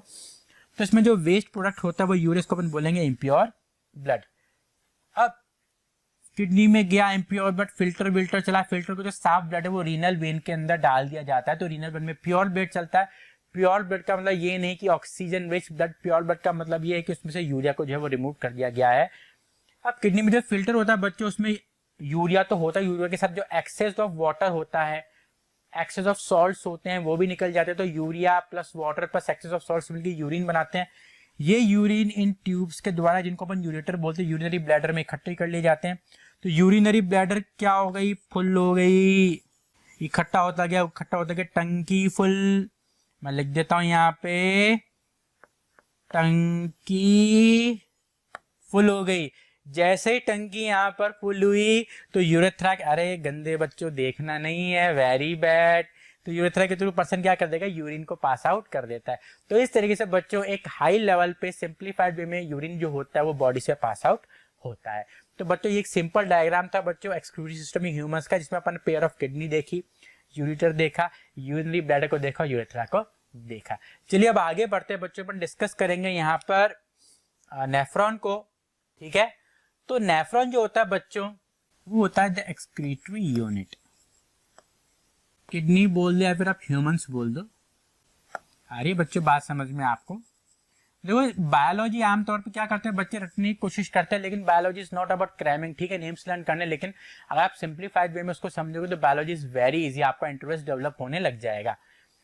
तो इसमें जो वेस्ट प्रोडक्ट होता है वो यूरिया को अपन बोलेंगे इम्प्योर ब्लड। अब किडनी में गया इम्प्योर ब्लड, फिल्टर विल्टर चला, फिल्टर को जो साफ ब्लड है वो रीनल वेन के अंदर डाल दिया जाता है। तो रीनल वेन में प्योर ब्लड चलता है। प्योर ब्लड का मतलब ये नहीं कि oxygen rich blood, pure blood का मतलब ये है कि उसमें से यूरिया को जो है वो रिमूव कर दिया गया है। अब किडनी में जो फिल्टर होता है बच्चों उसमें यूरिया तो होता है, यूरिया के साथ जो एक्सेस ऑफ वाटर होता है, एक्सेस ऑफ सॉल्ट्स होते हैं वो भी निकल जाते हैं। तो urea plus water plus excess of salts मिलकर यूरिन बनाते हैं। ये यूरिन इन ट्यूब्स के द्वारा, जिनको अपन यूरेटर बोलते हैं, यूरिनरी ब्लैडर में इकट्ठे कर लिए जाते हैं। तो यूरिनरी ब्लैडर क्या हो गई? फुल हो गई, इकट्ठा होता गया, इकट्ठा होता गया, टंकी फुल। मैं लिख देता हूं यहाँ पे, टंकी फुल हो गई। जैसे ही टंकी यहाँ पर फुल हुई तो यूरेथ्रा, अरे गंदे बच्चों देखना नहीं है, वेरी बैड। तो यूरेथ्रा के थ्रू पर्सन क्या कर देगा? यूरिन को पास आउट कर देता है। तो इस तरीके से बच्चों एक हाई लेवल पे सिंप्लीफाइड वे में यूरिन जो होता है वो बॉडी से पास आउट होता है। तो बच्चों ये एक सिंपल डायग्राम था बच्चों एक्सक्रीटरी सिस्टम इन ह्यूमंस का, जिसमें अपन पेयर ऑफ किडनी देखी, यूरेटर देखा, यूरिनरी ब्लैडर को देखा, यूरेथ्रा को देखा। चलिए अब आगे बढ़ते हैं बच्चों, अपन डिस्कस करेंगे यहाँ पर नेफ्रॉन को, ठीक है। तो नेफ्रॉन जो होता है बच्चों वो होता है द एक्सक्रीटरी यूनिट। किडनी बोल दो या फिर आप ह्यूमंस बोल दो, आ रही है बच्चों बात समझ में आपको? देखो बायोलॉजी आमतौर पे क्या करते हैं बच्चे, रटने की कोशिश करते हैं, लेकिन biology is not about cramming, ठीक है, नेम्स लर्न करने। लेकिन अगर आप सिंप्लीफाइड वे में उसको समझोगे तो बायोलॉजी इज वेरी इजी, आपका इंटरेस्ट डेवलप होने लग जाएगा।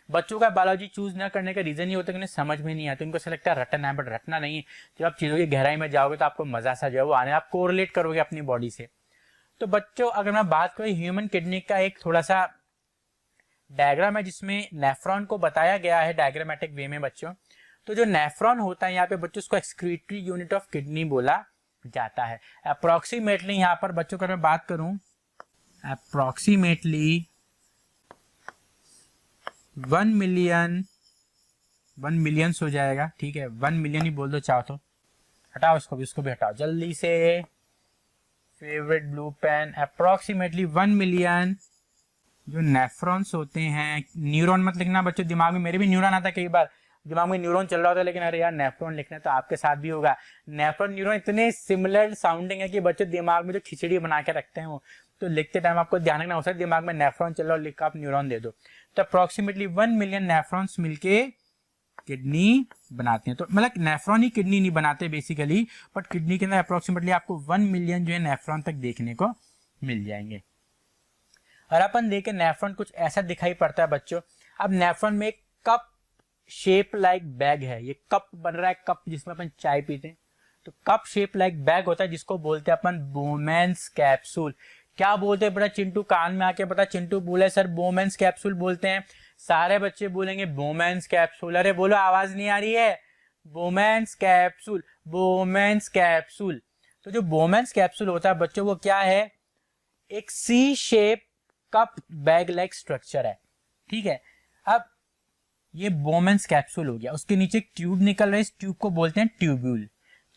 बच्चों का बायोलॉजी चूज न करने का रीजन ये होता है कि उन्हें समझ में नहीं आता, उनको ऐसा लगता है रटना है, बट रटना नहीं है। जब आप चीजों की गहराई में जाओगे तो आपको मजा सा जो है वो आने, आप कोरिलेट करोगे अपनी बॉडी से। तो बच्चों अगर मैं बात करूं ह्यूमन किडनी का, एक थोड़ा सा डायग्राम है जिसमें नेफ्रॉन को बताया गया है डायग्रामेटिक वे में बच्चों। तो जो नेफ्रॉन होता है यहाँ पे बच्चों उसको एक्सक्रीटरी यूनिट ऑफ किडनी बोला जाता है। अप्रोक्सीमेटली यहाँ पर बच्चों का मैं बात करूं, अप्रोक्सीमेटली 1 मिलियन 1 मिलियंस हो जाएगा, ठीक है 1 मिलियन ही बोल दो चाहो तो। हटाओ इसको भी हटाओ जल्दी से। Favourite blue pen, approximately 1 million जो नेफ्रॉन्स होते हैं, न्यूरॉन मत लिखना बच्चों, दिमाग में मेरे भी न्यूरॉन आता है कई बार, दिमाग में न्यूरॉन चल रहा होता है लेकिन अरे यार नेफ्रॉन लिखना है, तो आपके साथ भी होगा। नेफ्रॉन न्यूरॉन इतने सिमिलर साउंडिंग है कि बच्चों दिमाग में जो खिचड़ी बना के रखते हैं वो, तो लिखते टाइम आपको ध्यान रखना हो सकता है दिमाग में नेफ्रॉन चल रहा हो, लिख आप न्यूरॉन दे दो। तो अप्रोक्सीमेटली 1 मिलियन नेफ्रॉन्स मिलके किडनी बनाते हैं। तो मतलब नेफ्रॉन ही किडनी नहीं बनाते बेसिकली, बट किडनी के अंदर अप्रोक्सीमेटली आपको 1 मिलियन जो है नेफ्रॉन तक देखने को मिल जाएंगे। और अपन देखें नेफ्रॉन कुछ ऐसा दिखाई पड़ता है बच्चों। अब नेफ्रॉन में एक कप शेप लाइक बैग है, ये कप बन रहा है, कप जिसमें अपन चाय पीते हैं, तो कप शेप लाइक बैग होता है जिसको बोलते हैं अपन बोमेंस कैप्सूल। क्या बोलते हैं बड़ा चिंटू, कान में आके बता, चिंटू बोले सर बोमेंस कैप्सूल बोलते हैं, सारे बच्चे बोलेंगे बोमेंस कैप्सूल। अरे बोलो आवाज नहीं आ रही है, बोमेंस कैप्सूल, बोमेंस कैप्सूल। तो जो बोमेंस कैप्सूल होता है बच्चों वो क्या है, एक C shape cup bag like structure है, ठीक है। अब ये बोमेंस कैप्सूल हो गया, उसके नीचे एक ट्यूब निकल रहा है, इस ट्यूब को बोलते हैं ट्यूब्यूल।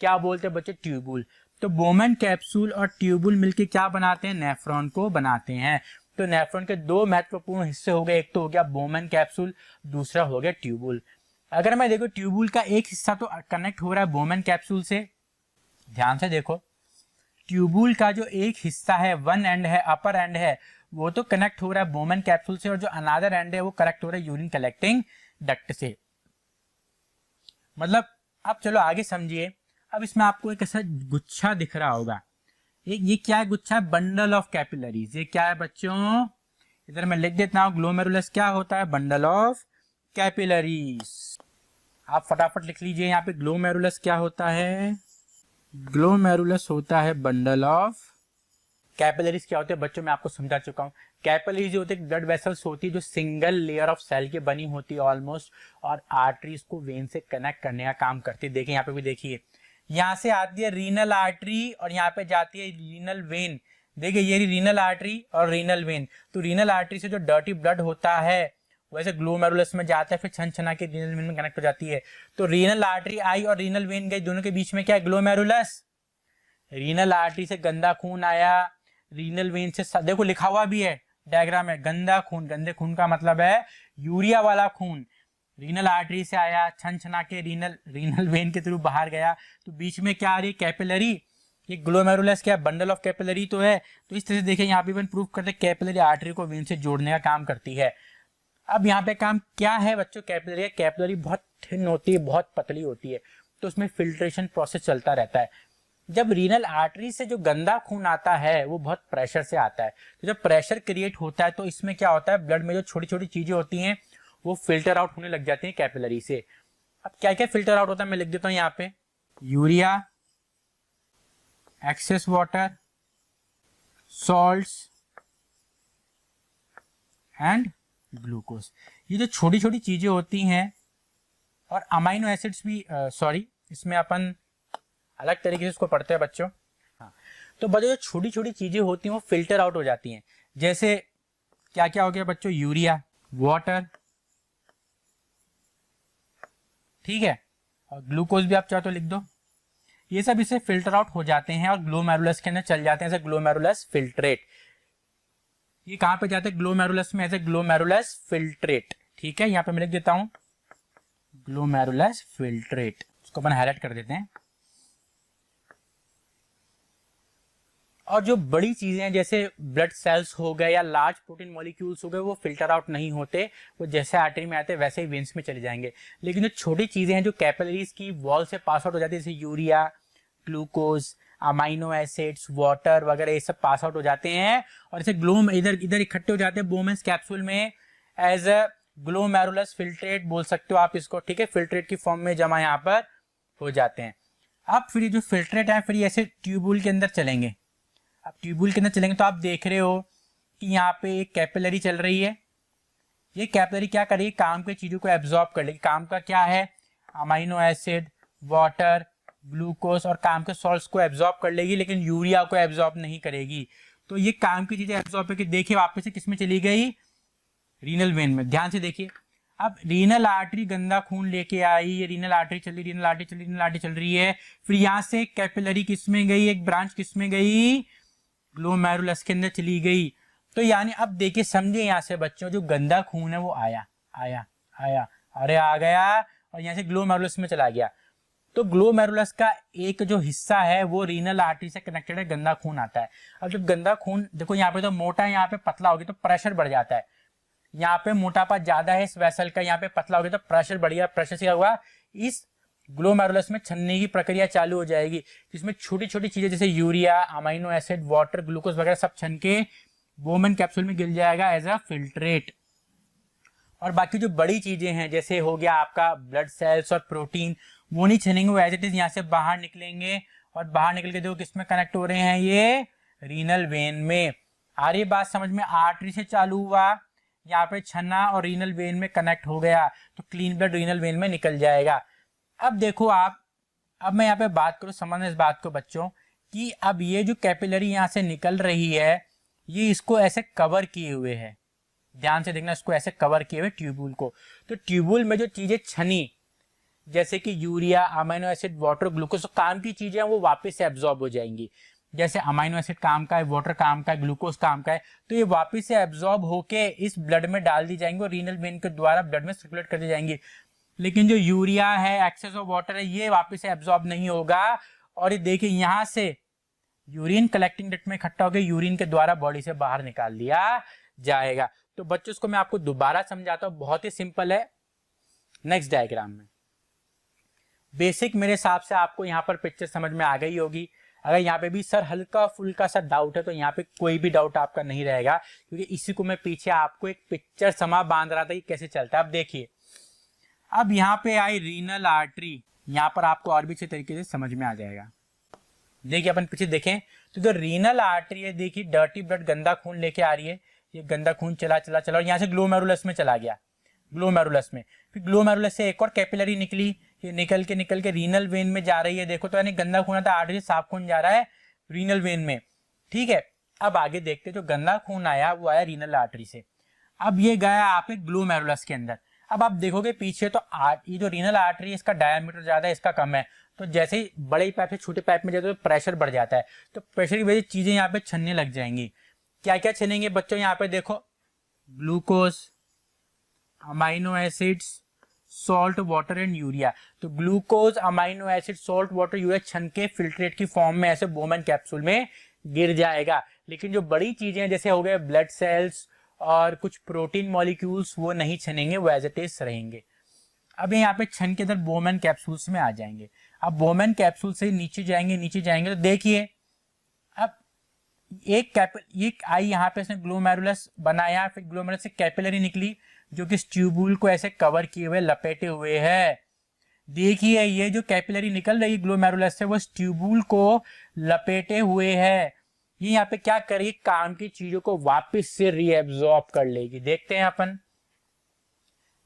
क्या बोलते हैं बच्चे, ट्यूब्यूल। तो बोमेन कैप्सूल और ट्यूब्यूल मिलके क्या बनाते हैं, नेफ्रॉन को बनाते हैं। तो नेफ्रॉन के दो महत्वपूर्ण हिस्से हो गए, एक तो हो गया बोमेन कैप्सूल, दूसरा हो गया ट्यूब्यूल। अगर मैं देखो ट्यूब्यूल का एक हिस्सा तो कनेक्ट हो रहा है बोमेन कैप्सूल से, ध्यान से देखो, ट्यूब्यूल का जो एक हिस्सा है, वन एंड है, अपर एंड है, वो तो कनेक्ट हो रहा है बोमेन कैप्सूल से, और जो अनदर एंड है वो कनेक्ट हो रहा है यूरिन कलेक्टिंग डक्ट से। मतलब अब चलो आगे समझिए। अब इसमें आपको एक ऐसा गुच्छा दिख रहा होगा, ये क्या है गुच्छा है, बंडल ऑफ कैपिलरीज। ये क्या है बच्चों, इधर मैं लिख देता हूं, ग्लोमेरुलस क्या होता है, बंडल ऑफ कैपिलरीज। आप फटाफट लिख लीजिए यहाँ पे, ग्लोमेरुलस क्या होता है, ग्लोमेरुलस होता है बंडल ऑफ कैपिलरीज। क्या होते हैं बच्चों, मैं आपको समझा चुका हूँ। कैपिलरीज जो होते हैं ब्लड वेसल्स होती है जो सिंगल लेयर ऑफ सेल की बनी होती है ऑलमोस्ट, और आर्टरीज को वेन से कनेक्ट करने का काम करती है। देखिए यहाँ पे भी देखिए, यहाँ से आती है रीनल आर्टरी और यहाँ पे जाती है रीनल वेन। देखिए ये रीनल आर्टरी और रीनल वेन, तो रीनल आर्टरी से जो डर्टी ब्लड होता है वैसे ग्लोमेरुलस में जाता है, फिर छन छना के रीनल वेन में कनेक्ट हो जाती है। तो रीनल आर्टरी आई और रीनल वेन गई, दोनों के बीच में क्या है, ग्लोमेरुलस। रीनल आर्टरी से गंदा खून आया, रीनल वेन से, देखो लिखा हुआ भी है डायग्राम में, गंदा खून, गंदे खून का मतलब है यूरिया वाला खून, रीनल आर्टरी से आया, छन छना के रीनल वेन के थ्रू बाहर गया, तो बीच में क्या आ रही है, कैपिलरी। ये ग्लोमेरुलस क्या, बंडल ऑफ कैपिलरी तो है। तो इस तरह से देखिए यहाँ पे अपन प्रूफ करते हैं कैपिलरी आर्टरी को वेन से जोड़ने का काम करती है। अब यहाँ पे काम क्या है बच्चों, कैपिलरी, कैपिलरी बहुत थिन होती है, बहुत पतली होती है, तो उसमें फिल्ट्रेशन प्रोसेस चलता रहता है। जब रीनल आर्टरी से जो गंदा खून आता है वो बहुत प्रेशर से आता है, तो जब प्रेशर क्रिएट होता है तो इसमें क्या होता है, ब्लड में जो छोटी छोटी चीजें होती हैं वो फिल्टर आउट होने लग जाती हैं कैपिलरी से। अब क्या क्या फिल्टर आउट होता है मैं लिख देता हूं यहाँ पे, urea, excess water, salts and glucose. ये जो छोटी छोटी चीजें होती हैं, और अमाइनो एसिड्स भी, इसमें अपन अलग तरीके से इसको पढ़ते हैं बच्चों। हाँ, तो बच्चों जो छोटी छोटी चीजें होती हैं वो फिल्टर आउट हो जाती हैं। जैसे क्या क्या हो गया बच्चों, यूरिया, वाटर, ठीक है, और ग्लूकोज भी आप चाहो तो लिख दो। ये सब इससे फिल्टर आउट हो जाते हैं और ग्लोमेरुलस के अंदर चल जाते हैं एज ए ग्लोमेरुलस फिल्ट्रेट। ये कहां पे जाते हैं, ग्लोमेरुलस में, एज ए ग्लोमेरुलस फिल्ट्रेट। ठीक है, यहाँ पे मैं लिख देता हूं ग्लोमेरुलस फिल्ट्रेट, इसको अपन हाईलाइट कर देते हैं। और जो बड़ी चीजें हैं जैसे ब्लड सेल्स हो गए या लार्ज प्रोटीन मॉलिक्यूल्स हो गए, वो फिल्टर आउट नहीं होते, वो जैसे आर्टरी में आते हैं वैसे ही वेन्स में चले जाएंगे। लेकिन जो छोटी चीजें हैं जो कैपिलरीज की वॉल से पास आउट हो जाती है, जैसे urea, glucose, amino acids, water वगैरह, ये सब पास आउट हो जाते हैं और इसे ग्लोम इधर इधर इकट्ठे हो जाते हैं बोमेंस कैप्सूल में, एज अ ग्लोमेरुलस फिल्ट्रेट बोल सकते हो आप इसको। ठीक है, फिल्ट्रेट की फॉर्म में जमा यहाँ पर हो जाते हैं। अब फिर जो फिल्ट्रेट है फिर ऐसे ट्यूब्यूल के अंदर चलेंगे। अब ट्यूब्यूल के अंदर चलेंगे तो आप देख रहे हो कि यहाँ पे एक कैपिलरी चल रही है। ये कैपिलरी क्या करेगी, काम की चीजों को एब्जॉर्ब कर लेगी। काम का क्या है, अमाइनो एसिड, वाटर, ग्लूकोज और काम के सॉल्ट्स को एब्जॉर्ब कर लेगी, लेकिन यूरिया को एब्जॉर्ब नहीं करेगी। तो ये काम की चीजें एब्जॉर्ब करके देखिए वापस से किस में चली गई, रीनल वेन में। ध्यान से देखिए, अब रीनल आर्टरी गंदा खून लेके आई, ये रीनल आर्टरी चल रही, रीनल आर्टरी चल रही, रीनल आर्टरी चल रही है, फिर यहाँ से कैपिलरी किस में गई, एक ब्रांच किस में गई, ग्लोमेरुलस के अंदर चली गई। तो यानी अब देखिए समझे यहाँ से बच्चों, जो गंदा खून है वो आया आया आया, अरे आ गया और यहाँ से ग्लोमेरुलस में चला गया। तो ग्लोमेरुलस का एक जो हिस्सा है वो रीनल आर्टरी से कनेक्टेड है, गंदा खून आता है। अब जब गंदा खून, देखो यहाँ पे तो मोटा है, यहाँ पे पतला होगी तो प्रेशर बढ़ जाता है, यहाँ पे मोटापा ज्यादा है इस वेसल का, यहाँ पे पतला हो गया तो प्रेशर बढ़ गया। प्रेशर से क्या हुआ, इस ग्लोमेरुलस में छनने की प्रक्रिया चालू हो जाएगी, जिसमें छोटी छोटी चीजें जैसे urea, amino acid, water, glucose वगैरह सब छन के बोमेन कैप्सूल में गिर जाएगा एज अ फिल्ट्रेट। और बाकी जो बड़ी चीजें हैं जैसे हो गया आपका ब्लड सेल्स और प्रोटीन, वो नहीं छनेंगे, वो एज इट इज यहाँ से बाहर निकलेंगे और बाहर निकल के देखो किसमें कनेक्ट हो रहे हैं, ये रीनल वेन में। आ रही बात समझ में, आर्टरी से चालू हुआ, यहाँ पे छन्ना और रीनल वेन में कनेक्ट हो गया, तो क्लीन ब्लड रीनल वेन में निकल जाएगा। अब देखो आप, अब मैं यहाँ पे बात करूँ, समझना इस बात को बच्चों, कि अब ये जो कैपिलरी यहाँ से निकल रही है, ये इसको ऐसे कवर किए हुए है, ध्यान से देखना, इसको ऐसे कवर किए हुए ट्यूबुल को। तो ट्यूबुल में जो चीजें छनी जैसे कि urea, amino acid, water, glucose, तो काम की चीजें वो वापस से एब्जॉर्ब हो जाएंगी। जैसे अमाइनो एसिड काम का है, वाटर काम का है, ग्लूकोज काम का है, तो ये वापस से एब्जॉर्ब होके इस ब्लड में डाल दी जाएंगी और रीनल वेन के द्वारा ब्लड में सर्कुलेट कर दी जाएंगी। लेकिन जो यूरिया है, एक्सेस ऑफ वाटर है, ये वापस से एब्जॉर्ब नहीं होगा। और ये देखिए यहाँ से यूरिन कलेक्टिंग डक्ट में इकट्ठा होकर यूरिन के द्वारा बॉडी से बाहर निकाल दिया जाएगा। तो बच्चों इसको मैं आपको दोबारा समझाता हूं, बहुत ही सिंपल है। नेक्स्ट डायग्राम में बेसिक मेरे हिसाब से आपको यहाँ पर पिक्चर समझ में आ गई होगी। अगर यहाँ पे भी सर हल्का फुल्का सा डाउट है तो यहाँ पे कोई भी डाउट आपका नहीं रहेगा, क्योंकि इसी को मैं पीछे आपको एक पिक्चर समा बांध रहा था कि कैसे चलता है। अब देखिए, अब यहाँ पे आई रीनल आर्टरी, यहाँ पर आपको और भी अच्छे तरीके से समझ में आ जाएगा। देखिए अपन पीछे देखें तो जो रीनल आर्टरी है, देखिए डर्टी ब्लड, गंदा खून लेके आ रही है, ये गंदा खून चला चला चला और यहाँ से ग्लोमेरुलस में चला गया, ग्लोमेरुलस में, फिर ग्लोमेरुलस से एक और कैपिलरी निकली, ये निकल के रीनल वेन में जा रही है। देखो तो यानी गंदा खून आता है, आर्टरी से साफ खून जा रहा है रीनल वेन में, ठीक है। अब आगे देखते, जो गंदा खून आया वो आया रीनल आर्टरी से, अब ये गया आप ग्लोमेरुलस के अंदर। अब आप देखोगे पीछे तो ये जो रीनल आर्टरी है इसका डायमीटर ज्यादा है, इसका कम है, तो जैसे ही बड़े पाइप से छोटे पाइप में जाते तो प्रेशर बढ़ जाता है, तो प्रेशर की वजह से चीजें यहाँ पे छनने लग जाएंगी। क्या क्या छनेंगे बच्चों, यहाँ पे देखो glucose, amino acids, salt, water and urea. तो glucose, amino acid, salt, water, urea छन के फिल्ट्रेट की फॉर्म में ऐसे बोमेन कैप्सूल में गिर जाएगा। लेकिन जो बड़ी चीजें जैसे हो गए ब्लड सेल्स और कुछ प्रोटीन मॉलिक्यूल्स, वो नहीं छनेंगे, वो एज इट इज रहेंगे। अब यहाँ पे छन के अंदर बोमेन कैप्सूल्स में आ जाएंगे। अब बोमेन कैप्सूल से नीचे जाएंगे तो देखिए, अब एक आई यहाँ पे इसने ग्लोमेरुलस बनाया, फिर ग्लोमेरुलस से कैपिलरी निकली जो कि ट्यूबुल को ऐसे कवर किए हुए, लपेटे हुए है। देखिए ये जो कैपिलरी निकल रही है ग्लोमेरुलस से, वो ट्यूबुल को लपेटे हुए है। ये यहाँ पे क्या करेगी, काम की चीजों को वापस से रीएब्सॉर्ब कर लेगी। देखते हैं अपन,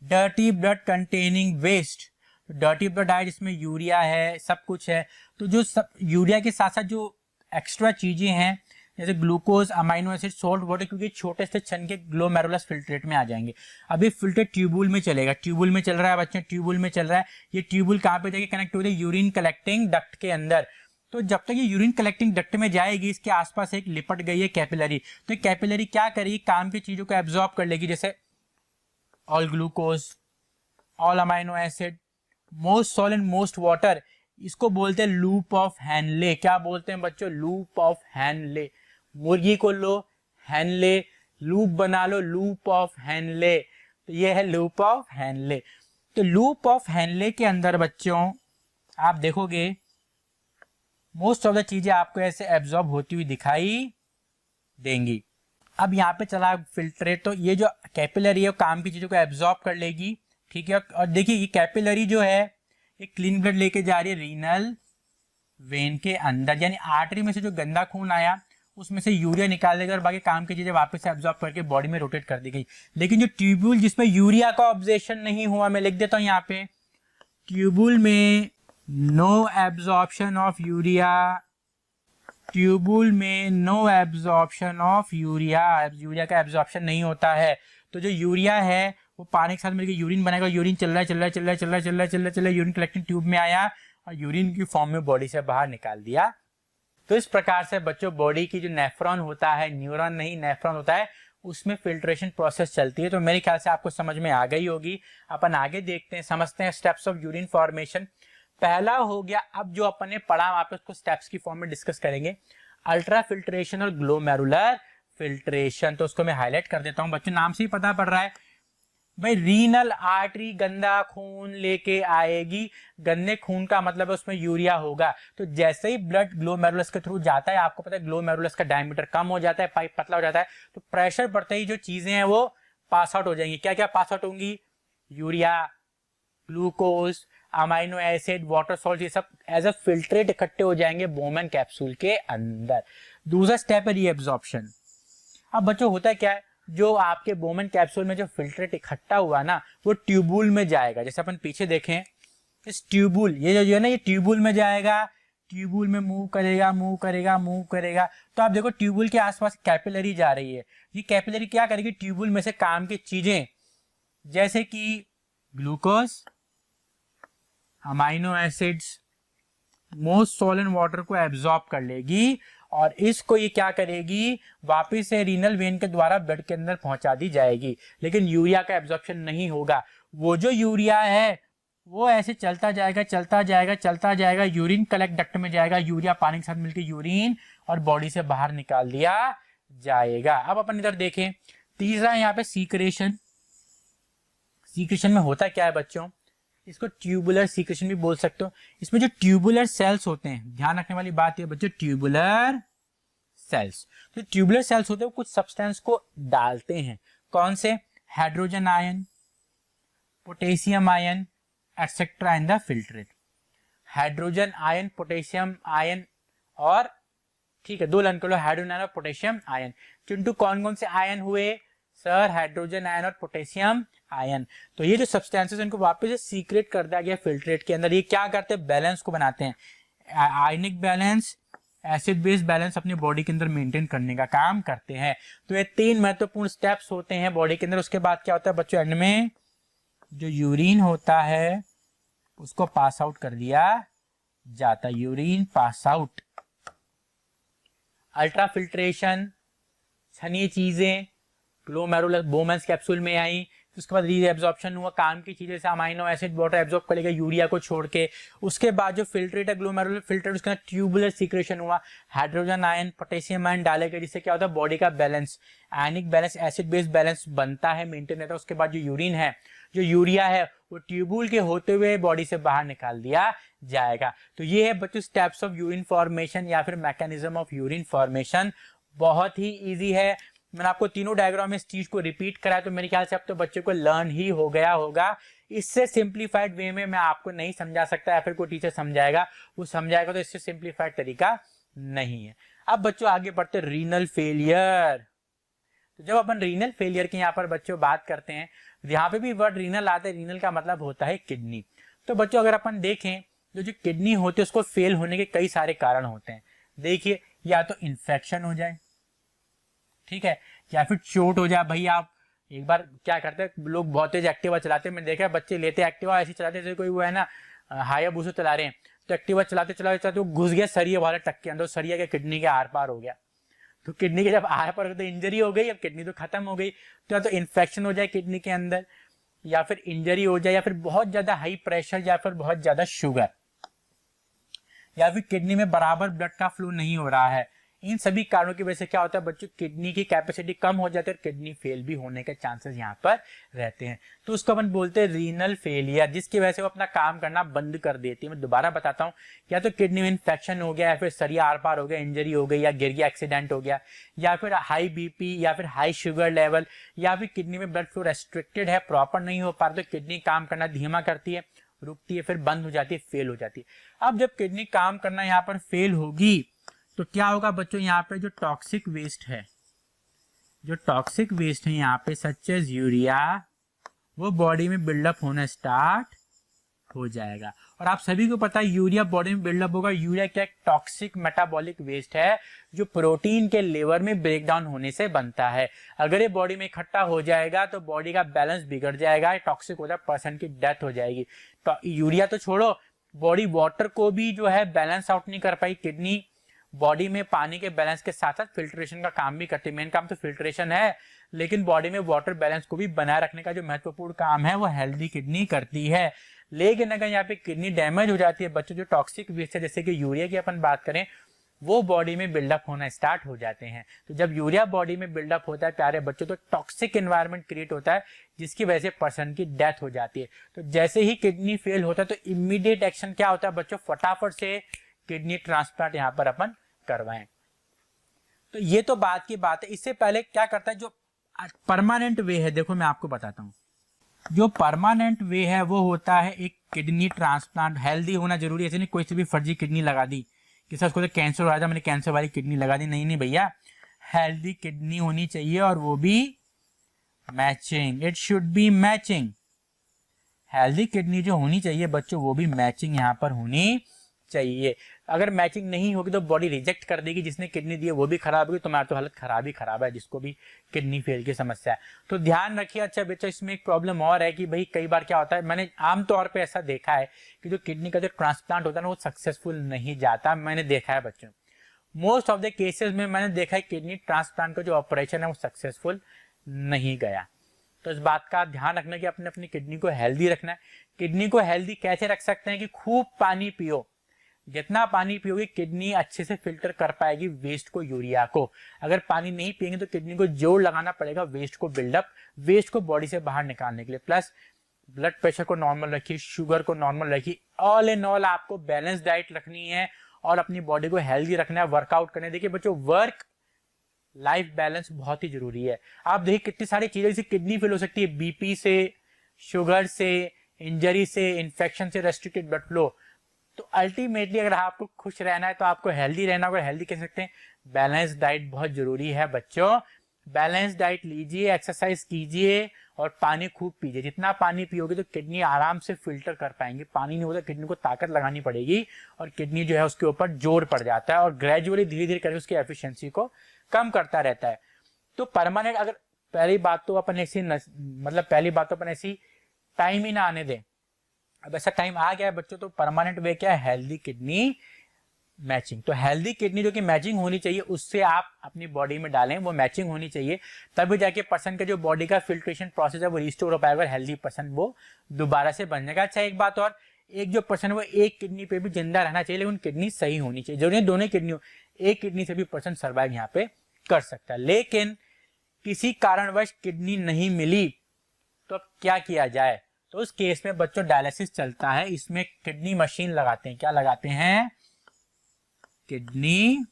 dirty blood containing waste, dirty blood है जिसमें यूरिया है, सब कुछ है। तो जो सब यूरिया के साथ साथ जो एक्स्ट्रा चीजें हैं जैसे glucose, amino acid, salt, water, क्योंकि छोटे से छन के ग्लोमेरुलस फिल्ट्रेट में आ जाएंगे। अभी फिल्ट्रेट ट्यूबुल में चलेगा, ट्यूबुल में चल रहा है बच्चों, ट्यूबुल में चल रहा है। ये ट्यूबुल कहाँ पे जाके कनेक्ट हो रही है, यूरिन कलेक्टिंग डक्ट के अंदर। तो जब तक ये यूरिन कलेक्टिंग डक्ट में जाएगी, इसके आसपास एक लिपट गई है कैपिलरी, तो कैपिलरी क्या करेगी, काम की चीजों को एब्जॉर्ब कर लेगी, जैसे all glucose, all amino acid, most salt and most water. इसको बोलते हैं लूप ऑफ हैनले। क्या बोलते हैं बच्चों, लूप ऑफ हैनले। मुर्गी को लो, हैनले, लूप बना लो, लूप ऑफ हैनले। तो ये है लूप ऑफ हैनले। तो लूप ऑफ हैनले के अंदर बच्चों आप देखोगे मोस्ट ऑफ द चीजें आपको ऐसे एब्जॉर्ब होती हुई दिखाई देंगी। अब यहाँ पे चला फिल्ट्रेट, तो ये जो कैपिलरी है काम की चीजों को एब्जॉर्ब कर लेगी, ठीक है। और देखिए ये कैपिलरी जो है ये क्लीन ब्लड लेके जा रही है रीनल वेन के अंदर, यानी आर्टरी में से जो गंदा खून आया उसमें से यूरिया निकाल देगा और बाकी काम की चीजें वापस से एब्जॉर्ब करके बॉडी में रोटेट कर दी गई। लेकिन जो ट्यूब्यूल जिसमें यूरिया का ऑब्जर्वेशन नहीं हुआ, मैं लिख देता हूं यहाँ पे, ट्यूब्यूल में no absorption of urea, tubule में no absorption of urea, urea का एब्जॉर्प्शन नहीं होता है। तो जो यूरिया है वो पानी के साथ मिलकर यूरिन बनाएगा, यूरिन चल रहा है, यूरिन कलेक्टिंग ट्यूब में आया और यूरिन की फॉर्म में बॉडी से बाहर निकाल दिया। तो इस प्रकार से बच्चों बॉडी की जो नेफ्रॉन होता है, न्यूरॉन नहीं नेफ्रॉन होता है, उसमें फिल्ट्रेशन प्रोसेस चलती है। तो मेरे ख्याल से आपको समझ में आ गई होगी। अपन आगे देखते हैं, समझते हैं स्टेप्स ऑफ यूरिन फॉर्मेशन। पहला हो गया, अब जो अपन ने पढ़ा वहां पे उसको स्टेप्स की फॉर्म में डिस्कस करेंगे, अल्ट्रा फिल्ट्रेशन और ग्लोमेरुलर फिल्ट्रेशन। तो उसको मैं हाईलाइट कर देता हूं, बच्चों नाम से ही पता पड़ रहा है भाई, रीनल आर्टरी गंदा खून लेके आएगी। गंदे खून का मतलब है उसमें यूरिया होगा। तो जैसे ही ब्लड ग्लोमेरुलस के थ्रू जाता है, आपको पता है ग्लोमेरुलस का डायमीटर कम हो जाता है, पाइप पतला हो जाता है, तो प्रेशर बढ़ते ही जो चीजें हैं वो पास आउट हो जाएंगी। क्या क्या पास आउट होंगी? Urea, glucose, amino acid, water salt, ये सब एज अ फिल्ट्रेट इकट्ठे हो जाएंगे बोमेन कैप्सूल के अंदर। दूसरा स्टेप है रीएब्जॉर्प्शन। अब बच्चों होता है क्या है, जो आपके बोमेन कैप्सूल में जो फिल्ट्रेट इकट्ठा हुआ ना, वो ट्यूबुल में जाएगा। जैसे अपन पीछे देखें, इस ट्यूबुल, ये जो है ना, ये ट्यूबुल में जाएगा, ट्यूबुल में मूव करेगा। तो आप देखो ट्यूबुल के आसपास कैपिलरी जा रही है। ये कैपिलरी क्या करेगी? ट्यूबुल में से काम की चीजें जैसे कि glucose, amino acids, most solid water को एब्जॉर्ब कर लेगी और इसको ये क्या करेगी? वापस से रीनल वेन के द्वारा ब्लड के अंदर पहुंचा दी जाएगी। लेकिन यूरिया का एब्जॉर्प्शन नहीं होगा। वो जो यूरिया है वो ऐसे चलता जाएगा, यूरिन कलेक्ट डक्ट में जाएगा, यूरिया पानी के साथ मिलकर यूरिन और बॉडी से बाहर निकाल दिया जाएगा। अब अपन इधर देखें, तीसरा यहाँ पे सीक्रेशन। सीक्रेशन में होता क्या है बच्चों? इसको ट्यूबुलर सीक्रेशन भी बोल सकते हो। इसमें जो ट्यूबुलर सेल्स होते हैं, ध्यान रखने वाली बात है बच्चों, ट्यूबुलर सेल्स। तो ट्यूबुलर सेल्स होते हैं वो कुछ सब्सटेंस को डालते हैं। कौन से? Hydrogen ion, potassium ion etcetera in the filtrate. Hydrogen ion, potassium ion और ठीक है, दो लाइन कर लो, हाइड्रोजन आयन और पोटेशियम आयन। चिंटू कौन कौन से आयन हुए? सर हाइड्रोजन आयन और पोटेशियम आयन। तो ये जो सब्सटेंसेस इनको वापस से सीक्रेट कर दिया गया फिल्ट्रेट के अंदर। ये क्या करते हैं? बैलेंस को बनाते हैं, ionic balance, acid base balance अपनी बॉडी के अंदर मेंटेन करने का काम करते हैं। तो ये तीन महत्वपूर्ण स्टेप्स होते हैं बॉडी के अंदर। उसके बाद क्या होता है बच्चों? एंड में जो यूरिन होता है उसको पास आउट कर दिया जाता है, urine pass out. Ultra filtration, छनी चीजें ग्लोमेरुलर बोमेन्स कैप्सूल में आई, उसके बाद रीएब्जॉर्प्शन हुआ, काम की चीजें जैसे अमाइनो एसिड वाटर एब्जॉर्ब करेगा यूरिया को छोड़ के। उसके बाद जो फिल्ट्रेट है ग्लोमेरुलर फिल्ट्रेट, उसके अंदर ट्यूबुलर सीक्रेशन हुआ, हाइड्रोजन आयन, पोटेशियम आयन डाले गए, जिससे क्या होता है? बॉडी का balance, ionic balance, acid base balance बनता है, मेंटेन रहता है। उसके बाद जो यूरिन है, जो यूरिया है, वो ट्यूबुल के होते हुए बॉडी से बाहर निकाल दिया जाएगा। तो ये है बच्चों स्टेप्स ऑफ यूरिन फॉर्मेशन या फिर मैकेनिज्म ऑफ यूरिन फॉर्मेशन। बहुत ही इजी है। मैंने आपको तीनों डायग्राम में इस चीज को रिपीट कराया, तो मेरे ख्याल से अब तो बच्चे को लर्न ही हो गया होगा। इससे सिंप्लीफाइड वे में मैं आपको नहीं समझा सकता, या फिर कोई टीचर समझाएगा, वो समझाएगा तो इससे सिंप्लीफाइड तरीका नहीं है। अब बच्चों आगे बढ़ते रीनल फेलियर। तो जब अपन रीनल फेलियर की यहाँ पर बच्चों बात करते हैं, यहाँ पे भी वर्ड रीनल आता है। रीनल का मतलब होता है किडनी। तो बच्चों अगर अपन देखें, जो किडनी होती है उसको फेल होने के कई सारे कारण होते हैं। देखिए, या तो इन्फेक्शन हो जाए, ठीक है, या फिर चोट हो जाए। भाई आप एक बार क्या करते हैं, लोग बहुत तेज एक्टिवा चलाते हैं, मैंने देखा है बच्चे लेते एक्टिवा ऐसे चलाते जैसे कोई वो है ना हायाबुसा चला रहे हैं, तो एक्टिवा चलाते चलाते वो घुस गया सरिया वाला टक के अंदर, सरिया के किडनी के आर पार हो गया। तो किडनी के जब आर पार हो तो इंजरी हो गई, अब किडनी तो खत्म हो गई। तो या तो इन्फेक्शन हो जाए किडनी के अंदर, या फिर इंजरी हो जाए, या फिर बहुत ज्यादा हाई प्रेशर, या फिर बहुत ज्यादा शुगर, या फिर किडनी में बराबर ब्लड का फ्लो नहीं हो रहा है। इन सभी कारणों की वजह से क्या होता है बच्चों? किडनी की कैपेसिटी कम हो जाती है और किडनी फेल भी होने के चांसेस यहाँ पर रहते हैं। तो उसको अपन बोलते हैं रीनल फेलियर, जिसकी वजह से वो अपना काम करना बंद कर देती है। मैं दोबारा बताता हूँ, या तो किडनी में इन्फेक्शन हो गया, या फिर सरिया आर पार हो गया, इंजरी हो गई, या गिर गया, एक्सीडेंट हो गया, या फिर हाई बीपी, या फिर हाई शुगर लेवल, या फिर किडनी में ब्लड फ्लो रेस्ट्रिक्टेड है, प्रॉपर नहीं हो पा रहा, तो किडनी काम करना धीमा करती है, रुकती है, फिर बंद हो जाती है, फेल हो जाती है। अब जब किडनी काम करना यहाँ पर फेल होगी तो क्या होगा बच्चों? यहाँ पे जो टॉक्सिक वेस्ट है, यहाँ पे सच एज यूरिया, वो बॉडी में बिल्डअप होना स्टार्ट हो जाएगा। और आप सभी को पता है यूरिया बॉडी में बिल्डअप होगा। यूरिया क्या एक टॉक्सिक मेटाबॉलिक वेस्ट है जो प्रोटीन के लेवल में ब्रेक डाउन होने से बनता है। अगर ये बॉडी में इकट्ठा हो जाएगा तो बॉडी का बैलेंस बिगड़ जाएगा, टॉक्सिक हो जाएगा, पर्सन की डेथ हो जाएगी। तो यूरिया तो छोड़ो, बॉडी वाटर को भी जो है बैलेंस आउट नहीं कर पाई। किडनी बॉडी में पानी के बैलेंस के साथ साथ फिल्ट्रेशन का काम भी करती है। मेन काम तो फिल्ट्रेशन है, लेकिन बॉडी में वाटर बैलेंस को भी बनाए रखने का जो महत्वपूर्ण काम है वो हेल्दी किडनी करती है। लेकिन अगर यहाँ पे किडनी डैमेज हो जाती है बच्चों, जो टॉक्सिक वेस्ट है जैसे कि यूरिया की अपन बात करें, वो बॉडी में बिल्डअप होना स्टार्ट हो जाते हैं। तो जब यूरिया बॉडी में बिल्डअप होता है प्यारे बच्चों, तो टॉक्सिक एनवायरनमेंट क्रिएट होता है जिसकी वजह से पर्सन की डेथ हो जाती है। तो जैसे ही किडनी फेल होता है तो इमीडिएट एक्शन क्या होता है बच्चों, फटाफट से किडनी ट्रांसप्लांट यहाँ पर अपन करवाएं। तो ये तो बात की बात है। इससे पहले क्या करता है जो परमानेंट वे है, देखो मैं आपको बताता हूँ। जो परमानेंट वे है वो होता है एक किडनी ट्रांसप्लांट। हेल्दी होना जरूरी है, ऐसे नहीं कोई सी भी फर्जी किडनी लगा दी कि सर उसको तो कैंसर हो रहा था मैंने कैंसर वाली किडनी लगा दी। नहीं भैया, हेल्दी किडनी होनी चाहिए और वो भी matching. It should be matching. Healthy kidney जो होनी चाहिए बच्चों वो भी मैचिंग यहाँ पर होनी चाहिए। अगर मैचिंग नहीं होगी तो बॉडी रिजेक्ट कर देगी, जिसने किडनी दी है वो भी खराब होगी, तुम्हारी तो हालत खराब ही खराब है, जिसको भी किडनी फेल की समस्या है। तो ध्यान रखिए। अच्छा बच्चों, इसमें एक प्रॉब्लम और है कि भाई कई बार क्या होता है, मैंने आमतौर पे ऐसा देखा है कि जो किडनी का जो ट्रांसप्लांट होता है ना वो सक्सेसफुल नहीं जाता। मैंने देखा है बच्चों, मोस्ट ऑफ द केसेस में मैंने देखा है किडनी ट्रांसप्लांट का जो ऑपरेशन है वो सक्सेसफुल नहीं गया। तो इस बात का ध्यान रखना कि अपने अपनी किडनी को हेल्दी रखना है। किडनी को हेल्दी कैसे रख सकते हैं कि खूब पानी पियो। जितना पानी पियोगे किडनी अच्छे से फिल्टर कर पाएगी वेस्ट को, यूरिया को। अगर पानी नहीं पिएंगे तो किडनी को जोर लगाना पड़ेगा वेस्ट को बिल्डअप, वेस्ट को बॉडी से बाहर निकालने के लिए। प्लस ब्लड प्रेशर को नॉर्मल रखिए, शुगर को नॉर्मल रखिए। ऑल इन ऑल आपको बैलेंस डाइट रखनी है और अपनी बॉडी को हेल्दी रखना है, वर्कआउट करना है। देखिए बच्चों, वर्क लाइफ बैलेंस बहुत ही जरूरी है। आप देखिए कितनी सारी चीजें से किडनी फेल हो सकती है, बीपी से, शुगर से, इंजरी से, इन्फेक्शन से, रेस्ट्रिक्टेड ब्लड फ्लो। तो अल्टीमेटली अगर आपको खुश रहना है तो आपको हेल्दी रहना होगा। हेल्दी कह सकते हैं बैलेंस डाइट बहुत जरूरी है बच्चों। बैलेंस डाइट लीजिए, एक्सरसाइज कीजिए और पानी खूब पीजिए। जितना पानी पियोगे तो किडनी आराम से फिल्टर कर पाएंगे। पानी नहीं होता किडनी को ताकत लगानी पड़ेगी और किडनी जो है उसके ऊपर जोर पड़ जाता है और ग्रेजुअली धीरे धीरे करके उसकी एफिशिएंसी को कम करता रहता है। तो परमानेंट अगर पहली बात तो अपन ऐसी टाइम ही ना आने दें। अब ऐसा टाइम आ गया है बच्चों, तो परमानेंट वे क्या है, हेल्दी किडनी मैचिंग। तो हेल्दी किडनी जो कि मैचिंग होनी चाहिए उससे आप अपनी बॉडी में डालें, वो मैचिंग होनी चाहिए, तभी जाके पर्सन का जो बॉडी का फिल्ट्रेशन प्रोसेस है वो रिस्टोर हो पाएगा और हेल्दी पर्सन वो दोबारा से बन जाएगा। अच्छा एक बात और, एक जो पर्सन वो एक किडनी पे भी जिंदा रहना चाहिए, लेकिन किडनी सही होनी चाहिए। जरूरी दोनों किडनी हो, एक किडनी से भी पर्सन सर्वाइव यहाँ पे कर सकता है। लेकिन किसी कारणवश किडनी नहीं मिली तो अब क्या किया जाए, तो उस केस में बच्चों डायलिसिस चलता है। इसमें किडनी मशीन लगाते हैं। क्या लगाते हैं, किडनी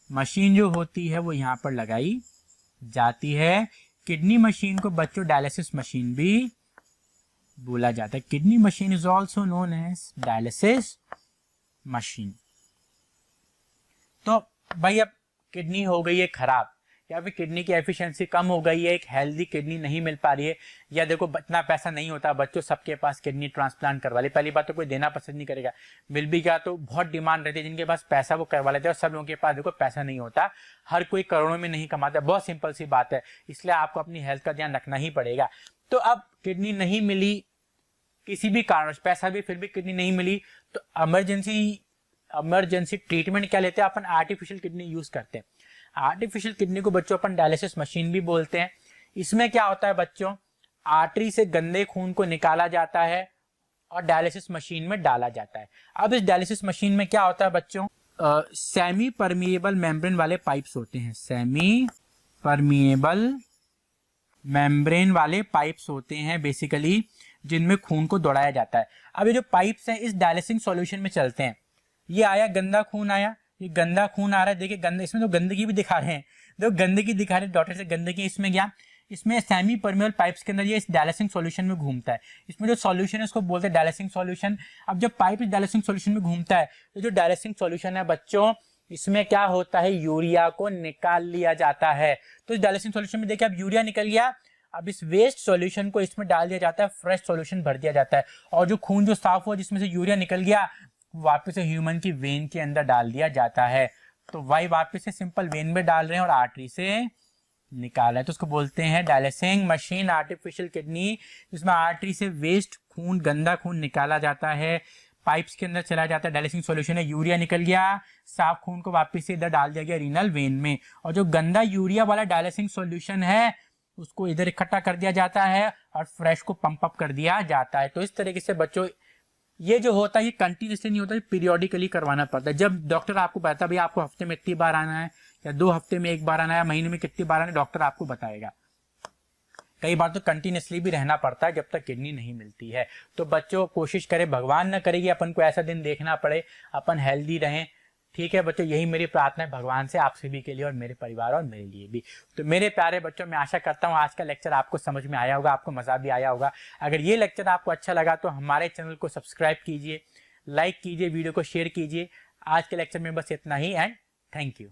मशीन जो होती है वो यहां पर लगाई जाती है। किडनी मशीन को बच्चों डायलिसिस मशीन भी बोला जाता है। Kidney machine is also known as dialysis machine. तो भाई अब किडनी हो गई है खराब, या फिर किडनी की एफिशिएंसी कम हो गई है, एक हेल्दी किडनी नहीं मिल पा रही है, या देखो इतना पैसा नहीं होता बच्चों सबके पास किडनी ट्रांसप्लांट करवा ले। पहली बात तो कोई देना पसंद नहीं करेगा, मिल भी गया तो बहुत डिमांड रहती है। जिनके पास पैसा वो करवा लेते हैं और सब लोगों के पास देखो पैसा नहीं होता, हर कोई करोड़ों में नहीं कमाता। बहुत सिंपल सी बात है, इसलिए आपको अपनी हेल्थ का ध्यान रखना ही पड़ेगा। तो अब किडनी नहीं मिली किसी भी कारण, पैसा भी फिर भी किडनी नहीं मिली, तो इमरजेंसी ट्रीटमेंट क्या लेते हैं अपन, आर्टिफिशियल किडनी यूज करते हैं। आर्टिफिशियल किडनी को बच्चों अपन डायलिसिस मशीन भी बोलते हैं। इसमें क्या होता है बच्चों, आर्टरी से गंदे खून को निकाला जाता है और डायलिसिस मशीन में डाला जाता है। अब इस डायलिसिस मशीन में क्या होता है बच्चों, सेमी परमिएबल मेम्ब्रेन वाले पाइप्स होते हैं। सेमी परमिएबल मेम्ब्रेन वाले पाइप्स होते हैं बेसिकली, जिनमें खून को दौड़ाया जाता है। अब ये जो पाइप्स हैं इस डायलिसिंग सॉल्यूशन में चलते हैं। ये आया गंदा खून आया, ये गंदा खून आ रहा है, देखिए गंदा, इसमें तो गंदगी भी दिखा रहे हैं, देखो गंदगी दिखा रहे हैं, डॉक्टर से गंदगी इसमें गया, इसमें सेमी परमिएबल पाइप्स के अंदर ये इस डायलिसिंग सॉल्यूशन में घूमता है। इसमें जो सॉल्यूशन है उसको बोलते हैं डायलिसिंग सॉल्यूशन। अब जब पाइप इस डायलिसिंग सॉल्यूशन में घूमता है तो जो डायलिसिंग सॉल्यूशन है बच्चों, इसमें क्या होता है, यूरिया को निकाल लिया जाता है। तो इस डायलिसिंग सॉल्यूशन में देखिए अब यूरिया निकल गया अब इस वेस्ट सॉल्यूशन को इसमें डाल दिया जाता है, फ्रेश सॉल्यूशन भर दिया जाता है, और जो खून जो साफ हुआ जिसमें से यूरिया निकल गया वापस से ह्यूमन की वेन के अंदर डाल दिया जाता है। तो वाई वापस से सिंपल वेन में डाल रहे हैं और आर्टरी से निकाल रहे हैं, तो उसको बोलते हैं डायलिसिंग मशीन आर्टिफिशियल किडनी, जिसमें आर्टरी से वेस्ट खून, गंदा खून निकाला जाता है, पाइप्स के अंदर चला जाता है, डायलिसिंग सॉल्यूशन है, यूरिया निकल गया, साफ खून को वापस से इधर डाल दिया गया रीनल वेन में, और जो गंदा यूरिया वाला डायलिसिंग सॉल्यूशन है उसको इधर इकट्ठा कर दिया जाता है और फ्रेश को पंप अप कर दिया जाता है। तो इस तरीके से बच्चों ये जो होता है ये कंटिन्यूसली नहीं होता, पीरियोडिकली करवाना पड़ता है। जब डॉक्टर आपको बताता है भाई आपको हफ्ते में इतनी बार आना है या 2 हफ्ते में 1 बार आना है, महीने में कितनी बार आना है, डॉक्टर आपको बताएगा। कई बार तो कंटिन्यूसली भी रहना पड़ता है जब तक किडनी नहीं मिलती है। तो बच्चों कोशिश करें, भगवान न करेगी अपन को ऐसा दिन देखना पड़े, अपन हेल्दी रहें। ठीक है बच्चों, यही मेरी प्रार्थना है भगवान से आप सभी के लिए और मेरे परिवार और मेरे लिए भी। तो मेरे प्यारे बच्चों, मैं आशा करता हूँ आज का लेक्चर आपको समझ में आया होगा, आपको मजा भी आया होगा। अगर ये लेक्चर आपको अच्छा लगा तो हमारे चैनल को सब्सक्राइब कीजिए, लाइक कीजिए, वीडियो को शेयर कीजिए। आज के लेक्चर में बस इतना ही एंड थैंक यू।